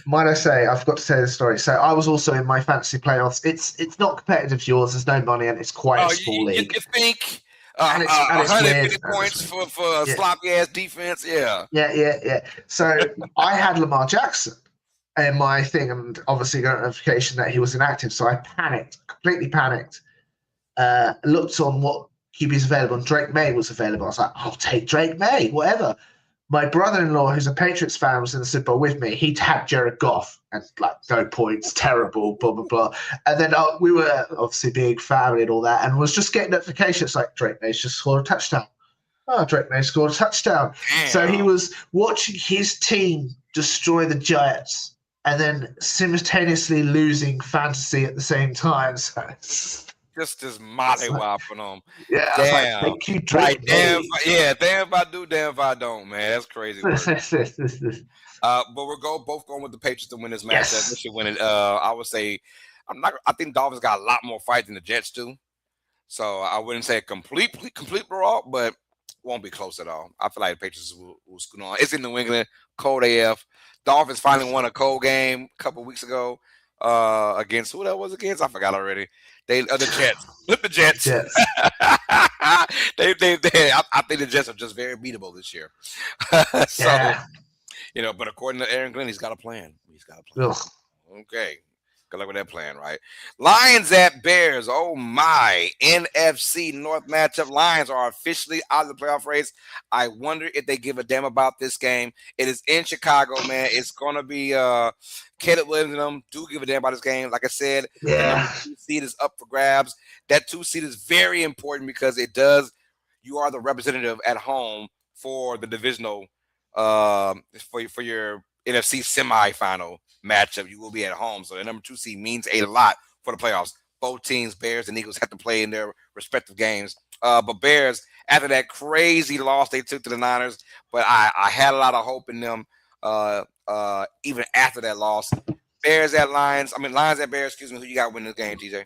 Might I say, I've got to say the story. So I was also in my fantasy playoffs. It's not competitive to yours. There's no money, and it's quite a small league. You think... and it's 150 points for sloppy ass defense. Yeah. So I had Lamar Jackson in my thing, and obviously got a notification that he was inactive. So I completely panicked. Looked on what QB's available, and Drake May was available. I was like, I'll take Drake May, whatever. My brother-in-law, who's a Patriots fan, was in the Super Bowl with me. He'd had Jared Goff and no points, terrible, blah, blah, blah. And then we were obviously big family and all that, and was just getting notifications like Drake May's just scored a touchdown. Oh, Drake May scored a touchdown. Damn. So he was watching his team destroy the Giants and then simultaneously losing fantasy at the same time. So just this molly-wop on them. Yeah, damn. I was like, thank you, Drake. Damn if I do, damn if I don't, man. That's crazy. But we're both going with the Patriots to win this matchup. Yes. They should win it. I would say I think Dolphins got a lot more fight than the Jets do. So I wouldn't say a complete blowout, but won't be close at all. I feel like the Patriots will scoot on. It's in New England, cold AF. Dolphins finally won a cold game a couple weeks ago against who that was against. I forgot already. The Jets. The Jets. I think the Jets are just very beatable this year. But according to Aaron Glenn, he's got a plan. Ugh. Okay. Good luck with that plan, right? Lions at Bears. Oh, my. NFC North matchup. Lions are officially out of the playoff race. I wonder if they give a damn about this game. It is in Chicago, man. It's going to be Caleb Williams and them. Do give a damn about this game. Like I said, the number 2 seed is up for grabs. That 2 seed is very important because you are the representative at home for the divisional, for your NFC semifinal matchup. You will be at home, so the number 2 seed means a lot for the playoffs. Both teams, Bears and Eagles, have to play in their respective games. But Bears, after that crazy loss they took to the Niners, but I had a lot of hope in them even after that loss. Lions at Bears. Excuse me. Who you got winning this game, TJ?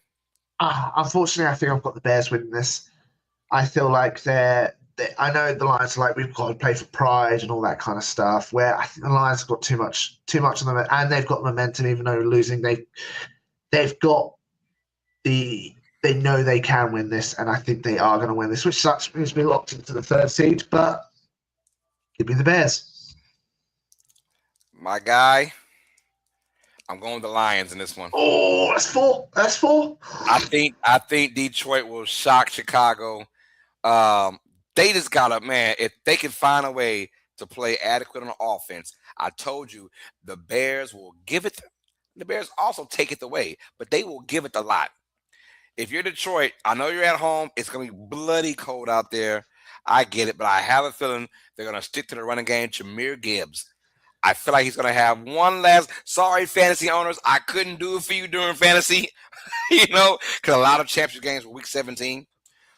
Unfortunately, I think I've got the Bears winning this. I feel like I know the Lions are like, we've got to play for pride and all that kind of stuff, where I think the Lions have got too much on them, and they've got momentum even though losing. They've got they know they can win this, and I think they are going to win this, which sucks because we're locked into the 3rd seed, but give me the Bears. My guy, I'm going with the Lions in this one. Oh, that's 4. That's 4. I think Detroit will shock Chicago. They just gotta, man, if they can find a way to play adequate on offense, I told you the Bears will give it. The Bears also take it away, but they will give it a lot. If you're Detroit, I know you're at home. It's going to be bloody cold out there. I get it, but I have a feeling they're going to stick to the running game. Jahmyr Gibbs. I feel like he's going to have one last, sorry, fantasy owners, I couldn't do it for you during fantasy, because a lot of championship games were week 17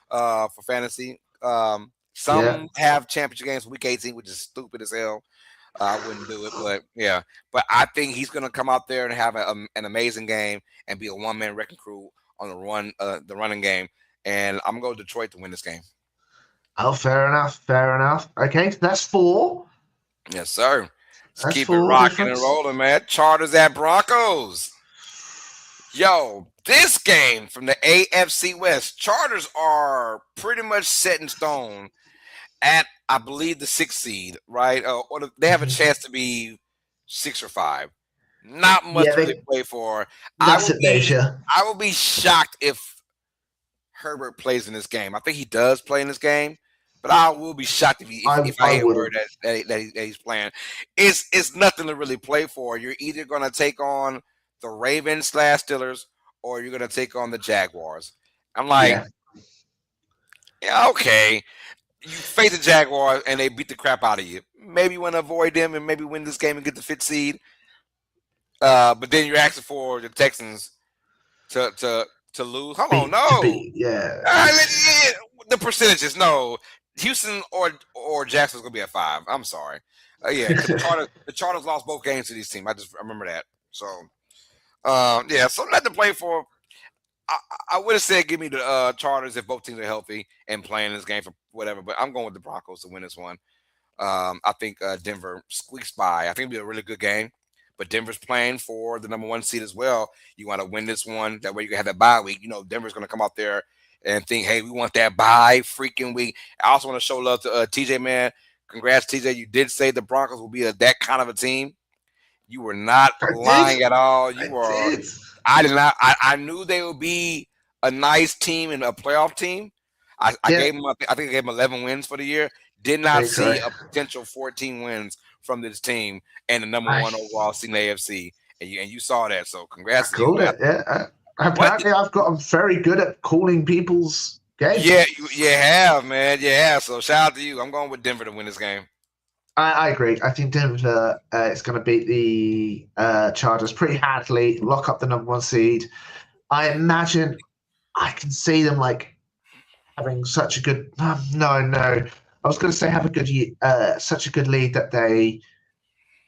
for fantasy. Some have championship games week 18, which is stupid as hell. I wouldn't do it, but yeah. But I think he's going to come out there and have an amazing game and be a one-man wrecking crew on the running game. And I'm going to go Detroit to win this game. Oh, fair enough. Okay, that's 4. Yes, sir. Let's keep it rocking and rolling, man. Chargers at Broncos. Yo, this game from the AFC West, Chargers are pretty much set in stone at, I believe, the 6th seed, right? Or they have a chance to be 6 or 5. Not much to play for. I will be shocked if Herbert plays in this game. I think he does play in this game, but I will be shocked if I hear word that he's playing. It's nothing to really play for. You're either going to take on the Ravens / Steelers, or you're going to take on the Jaguars. I'm like, yeah, okay. You face the Jaguars and they beat the crap out of you. Maybe you want to avoid them and maybe win this game and get the 5th seed. But then you're asking for the Texans to lose. Hold on, no. The percentages, no. Houston or Jackson's gonna be at 5. I'm sorry. Yeah, the Chargers lost both games to these teams. I just remember that. So, so nothing to play for. I would have said give me the Chargers if both teams are healthy and playing this game for whatever, but I'm going with the Broncos to win this one. I think Denver squeaks by. I think it'll be a really good game, but Denver's playing for the number 1 seed as well. You want to win this one. That way you can have that bye week. You know, Denver's going to come out there and think, hey, we want that bye freaking week. I also want to show love to TJ, man. Congrats, TJ. You did say the Broncos will be that kind of a team. You were not lying at all. I did not. I knew they would be a nice team and a playoff team. I gave them. I think I gave them 11 wins for the year. Did not see a potential 14 wins from this team and the number 1 overall seed in the AFC. And you saw that. So congrats to you. Apparently, I've gotten very good at calling people's games. Yeah, you have, man. Yeah. So shout out to you. I'm going with Denver to win this game. I agree. I think Denver is going to beat the Chargers pretty handily, lock up the number 1 seed. I imagine I can see them like having such a good. No. I was going to say have a good such a good lead that they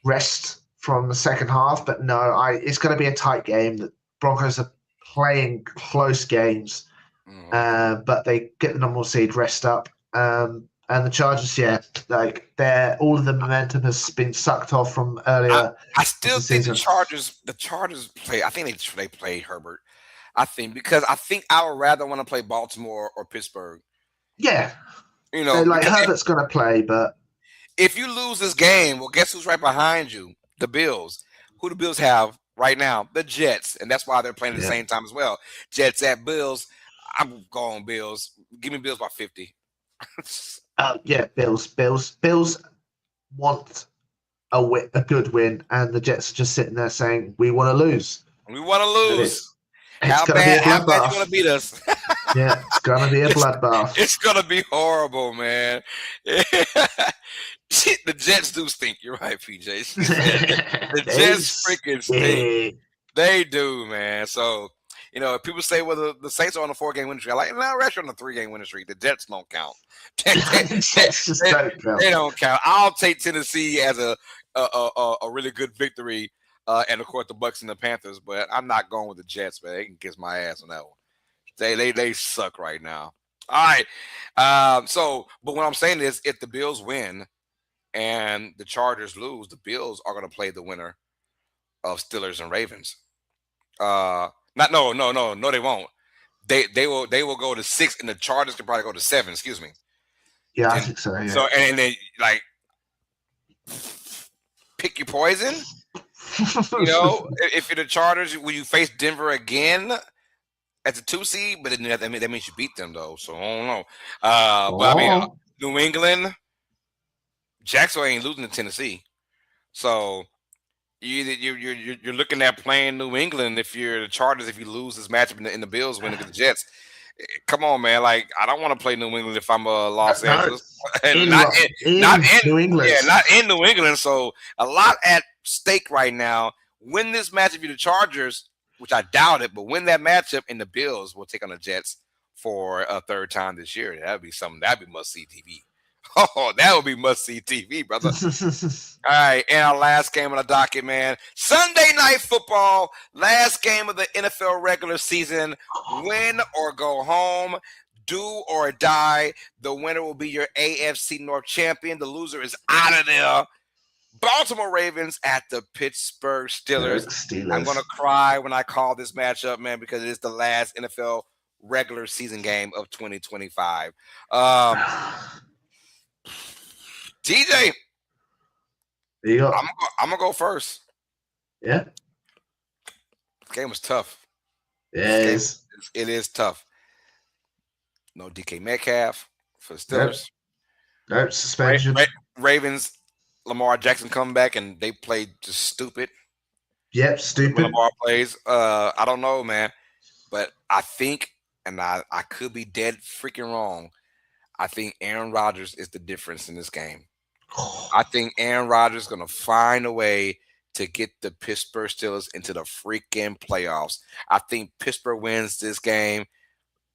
rest from the second half, but no. It's going to be a tight game. The Broncos are playing close games, but they get the number 1 seed, rest up. And the Chargers, all of the momentum has been sucked off from earlier. I still think the Chargers play. I think they play Herbert. I think because I would rather want to play Baltimore or Pittsburgh. Yeah, you know, Herbert's going to play, but if you lose this game, well, guess who's right behind you? The Bills. Who the Bills have right now? The Jets, and that's why they're playing at the same time as well. Jets at Bills. I'm going Bills. Give me Bills by 50. Bills want a good win, and the Jets are just sitting there saying, "We want to lose. We want to lose." How bad you want to beat us? Yeah, it's gonna be a bloodbath. It's gonna be horrible, man. The Jets do stink. You're right, PJ. The Jets freaking stink. They do, man. So. You know, if people say, well, the Saints are on a 4-game winning streak, I'm like, no, we're on a 3-game winning streak. The Jets don't count. They don't count. I'll take Tennessee as a really good victory, and of course the Bucs and the Panthers. But I'm not going with the Jets, man. They can kiss my ass on that one. They suck right now. All right. But what I'm saying is, if the Bills win and the Chargers lose, the Bills are going to play the winner of Steelers and Ravens. No, they won't. They will go to 6, and the Chargers can probably go to 7. Excuse me. Yeah, I think so. Yeah. So and then like pick your poison. You know, if you're the Chargers, will you face Denver again as a 2 seed? But then that means you beat them though. So I don't know. But I mean, New England, Jacksonville ain't losing to Tennessee, so. You're looking at playing New England if you're the Chargers. If you lose this matchup in the Bills winning against the Jets, come on, man! Like I don't want to play New England if I'm Los Angeles, not in New England. Yeah, not in New England. So a lot at stake right now. Win this matchup, if you're the Chargers, which I doubt it, but win that matchup, and the Bills will take on the Jets for a 3rd time this year. That'd be something. That'd be must see TV. Oh, that would be must-see TV, brother. All right, and our last game on the docket, man. Sunday Night Football, last game of the NFL regular season. Win or go home, do or die. The winner will be your AFC North champion. The loser is out of there. Baltimore Ravens at the Pittsburgh Steelers. I'm going to cry when I call this matchup, man, because it is the last NFL regular season game of 2025. TJ, there you go. I'm gonna go first. Yeah, this game was tough. Yes, it is tough. No DK Metcalf for the Steelers. No suspension. Ravens, Lamar Jackson come back and they played just stupid. Yep, When stupid. Lamar plays, I don't know, man, but I think, and I could be dead freaking wrong. I think Aaron Rodgers is the difference in this game. I think Aaron Rodgers is going to find a way to get the Pittsburgh Steelers into the freaking playoffs. I think Pittsburgh wins this game.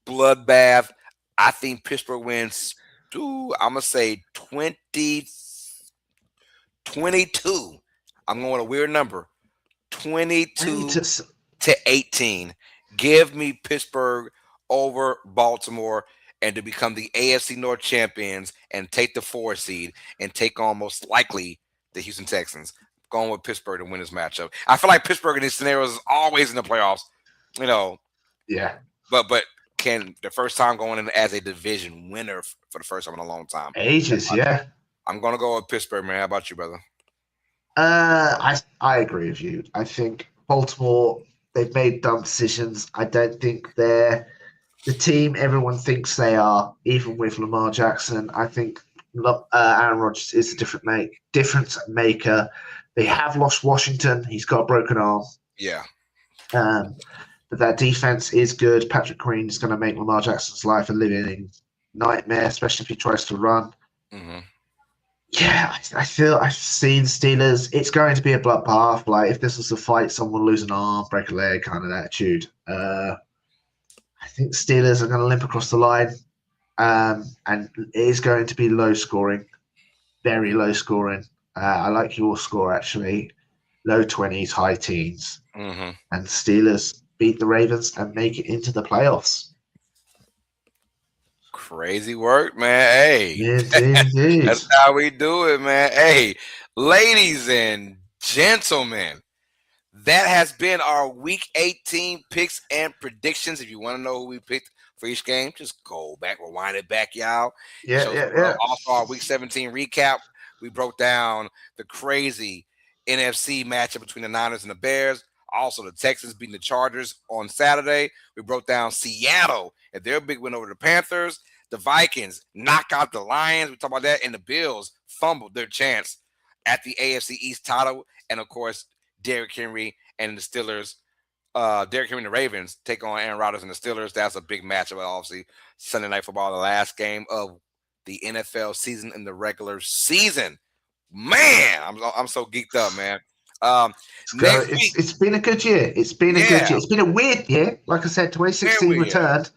Bloodbath. I think Pittsburgh wins, I'm going to say 22. I'm going with a weird number. 22 to 18. Give me Pittsburgh over Baltimore and to become the AFC North champions and take the 4 seed and take on most likely the Houston Texans. Going with Pittsburgh to win this matchup. I feel like Pittsburgh in these scenarios is always in the playoffs, Yeah. But can the first time going in as a division winner for the first time in a long time. Ages, yeah. I'm going to go with Pittsburgh, man. How about you, brother? I agree with you. I think Baltimore, they've made dumb decisions. I don't think they're the team everyone thinks they are, even with Lamar Jackson. I think Aaron Rodgers is a difference maker. They have lost Washington. He's got a broken arm. Yeah. But that defense is good. Patrick Queen is going to make Lamar Jackson's life a living nightmare, especially if he tries to run. Mm-hmm. Yeah, I've seen Steelers. It's going to be a bloodbath. Like if this was a fight, someone lose an arm, break a leg, kind of attitude. I think Steelers are going to limp across the line, and it is going to be low scoring, very low scoring. I like your score actually, low 20s, high teens, Mm-hmm. and Steelers beat the Ravens and make it into the playoffs. Crazy work, man. Hey, Yes, indeed. that's how we do it, man. Hey, ladies and gentlemen, that has been our Week 18 picks and predictions. If you want to know who we picked for each game, just go back, rewind it back, y'all. Yeah. Also, our Week 17 recap, we broke down the crazy NFC matchup between the Niners and the Bears. Also, the Texans beating the Chargers on Saturday. We broke down Seattle and their big win over the Panthers. The Vikings knock out the Lions. We talked about that. And the Bills fumbled their chance at the AFC East title. And, of course, Derrick Henry and the Steelers. Derrick Henry and the Ravens take on Aaron Rodgers and the Steelers. That's a big matchup, obviously. Sunday Night Football, the last game of the NFL season in the regular season. Man, I'm so geeked up, man. It's been a good year. It's been a good year. It's been a weird year. Like I said, 2016 returned.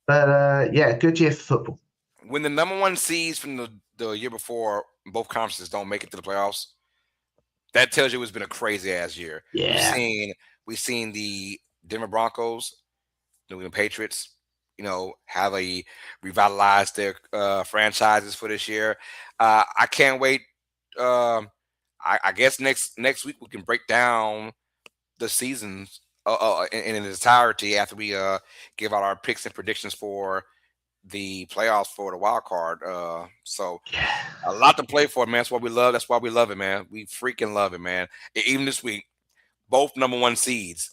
But, good year for football. When the number one seeds from the year before, both conferences don't make it to the playoffs, that tells you it's been a crazy-ass year. Yeah. We've seen the Denver Broncos, New England Patriots, have revitalized their franchises for this year. I can't wait. I guess next week we can break down the seasons in its entirety after we give out our picks and predictions for the playoffs for the wild card. So a lot to play for, man. That's what we love. That's why we love it, man. We freaking love it, man. Even this week, both number one seeds.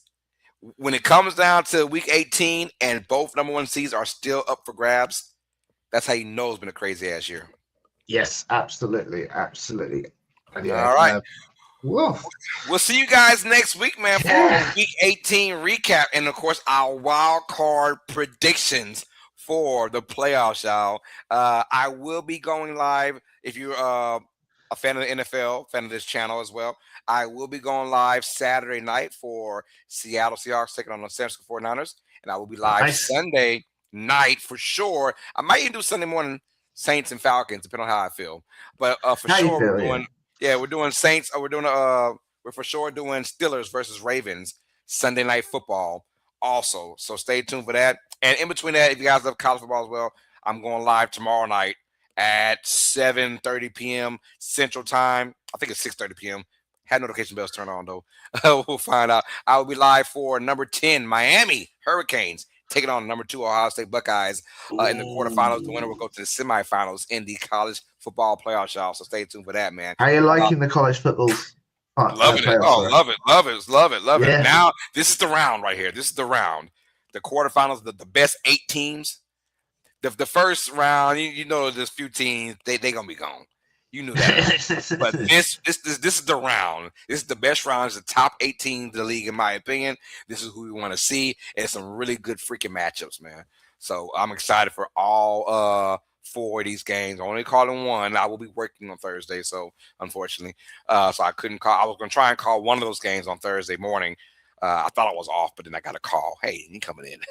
When it comes down to Week 18 and both number one seeds are still up for grabs, that's how you know it's been a crazy ass year. Yes, absolutely. All right. We'll see you guys next week, man, for our Week 18 recap and, of course, our wild card predictions for the playoffs, y'all. I will be going live if you're a fan of the NFL, fan of this channel as well. I will be going live Saturday night for Seattle Seahawks taking on the San Francisco 49ers, and I will be live Sunday night for sure. I might even do Sunday morning Saints and Falcons, depending on how I feel. But for sure, we're doing Saints. We're for sure doing Steelers versus Ravens Sunday Night Football also. So stay tuned for that. And in between that, if you guys love college football as well, I'm going live tomorrow night at 7:30 p.m. Central Time. I think it's 6:30 p.m. Had notification bells turned on, though. We'll find out. I will be live for number 10, Miami Hurricanes, taking on number 2, Ohio State Buckeyes in the quarterfinals. The winner will go to the semifinals in the college football playoff, y'all. So stay tuned for that, man. How are you liking the college football? Loving it. Love it. Now, this is the round right here. This is the round. The quarterfinals, the best 8 teams. the first round, you know, there's a few teams they gonna be gone. You knew that. But this is the round. This is the best round. It's the top 8 teams of the league, in my opinion. This is who we want to see, and some really good freaking matchups, man. So I'm excited for all 4 of these games. I'm only calling one. I will be working on Thursday, so unfortunately, so I couldn't call. I was gonna try and call one of those games on Thursday morning. I thought I was off, but then I got a call. Hey, you coming in?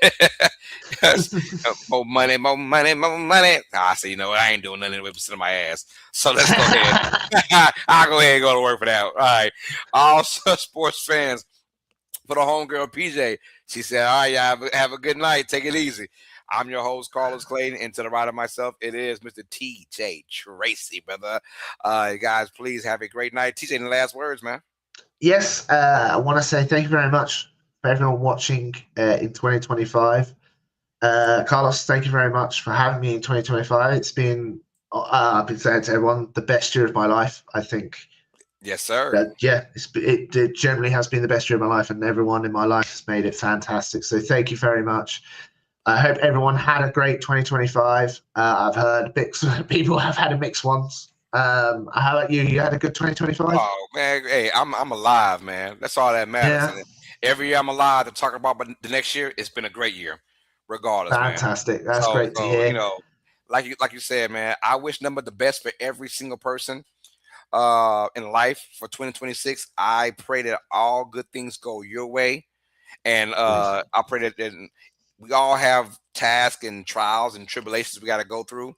More money, more money, more money. I said, you know what? I ain't doing nothing with sitting my ass. So let's go ahead. I'll go ahead and go to work for that. All right. All sports fans, for the homegirl PJ, she said, all right, y'all have a good night. Take it easy. I'm your host, Carlos Clayton, and to the right of myself, it is Mr. TJ Tracey, brother. Guys, please have a great night. TJ, any last words, man? Yes, I want to say thank you very much for everyone watching in 2025. Carlos, thank you very much for having me in 2025. It's been, I've been saying to everyone, the best year of my life, I think. Yes, sir. It generally has been the best year of my life, and everyone in my life has made it fantastic. So thank you very much. I hope everyone had a great 2025. I've heard people have had a mixed ones. How about you? You had a good 2025? Oh man, hey, I'm alive, man. That's all that matters. Yeah. Every year I'm alive to talk about, but the next year it's been a great year, regardless. Fantastic. Man. That's great to hear. You know, like you said, man, I wish nothing but the best for every single person in life for 2026. I pray that all good things go your way, and I pray that we all have tasks and trials and tribulations we got to go through.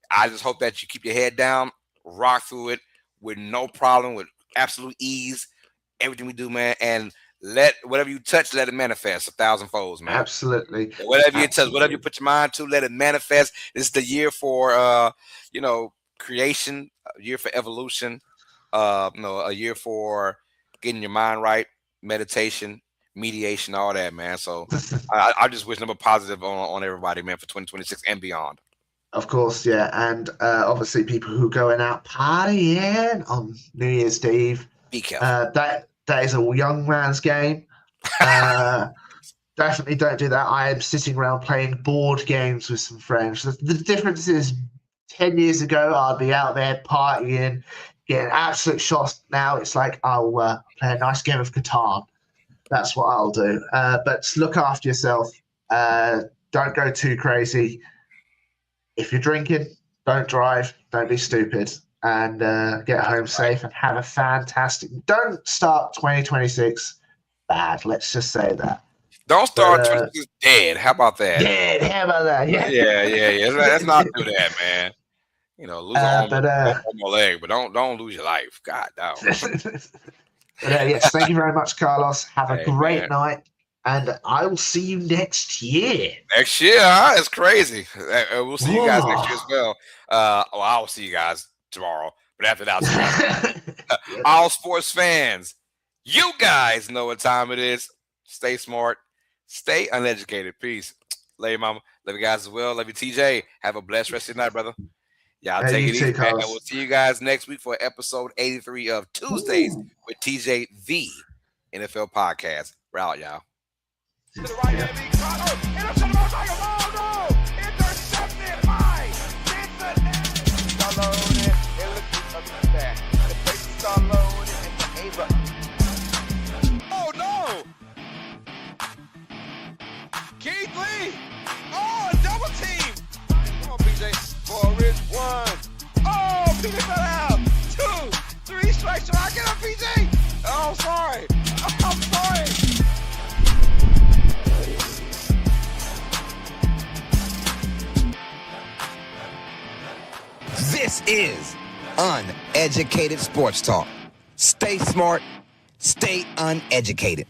I just hope that you keep your head down, rock through it with no problem, with absolute ease. Everything we do, man, and let whatever you touch, let it manifest 1,000 folds, man. Absolutely. Whatever you touch, whatever you put your mind to, let it manifest. This is the year for creation, a year for evolution, a year for getting your mind right, meditation, mediation, all that, man. So I just wish number positive on everybody, man, for 2026 and beyond. Of course, yeah, and obviously people who going out partying on New Year's Eve. Be careful. That is a young man's game. Definitely don't do that. I am sitting around playing board games with some friends. The difference is 10 years ago, I'd be out there partying, getting absolute shots. Now it's like, I'll play a nice game of Catan. That's what I'll do. But look after yourself. Don't go too crazy. If you're drinking, don't drive. Don't be stupid. And get home safe and have a fantastic. Don't start 2026 bad. Let's just say that. Don't start 2026 dead. How about that? Dead. How about that? Yeah. Let's not do that, man. You know, lose a leg, but don't lose your life. God, no. Yes, thank you very much, Carlos. Have a great night. And I will see you next year. Next year, huh? It's crazy. We'll see you guys next year as well. I'll see you guys tomorrow. But after that, all sports fans, you guys know what time it is. Stay smart. Stay uneducated. Peace. Love you, mama. Love you guys as well. Love you, TJ. Have a blessed rest of your night, brother. Y'all take it easy, man. And we'll see you guys next week for episode 83 of Tuesdays with TJ, the NFL podcast. We're out, y'all. To the right, intercepted high. Start loading. It looks up to that. The place start loading and oh no! Keith Lee! Oh, double team! Come on, PJ. Forward one. Oh, PJ fell out. 2, 3 strikes. Should I get him, PJ? Oh, sorry. I'm sorry. This is Uneducated Sports Talk. Stay smart, stay uneducated.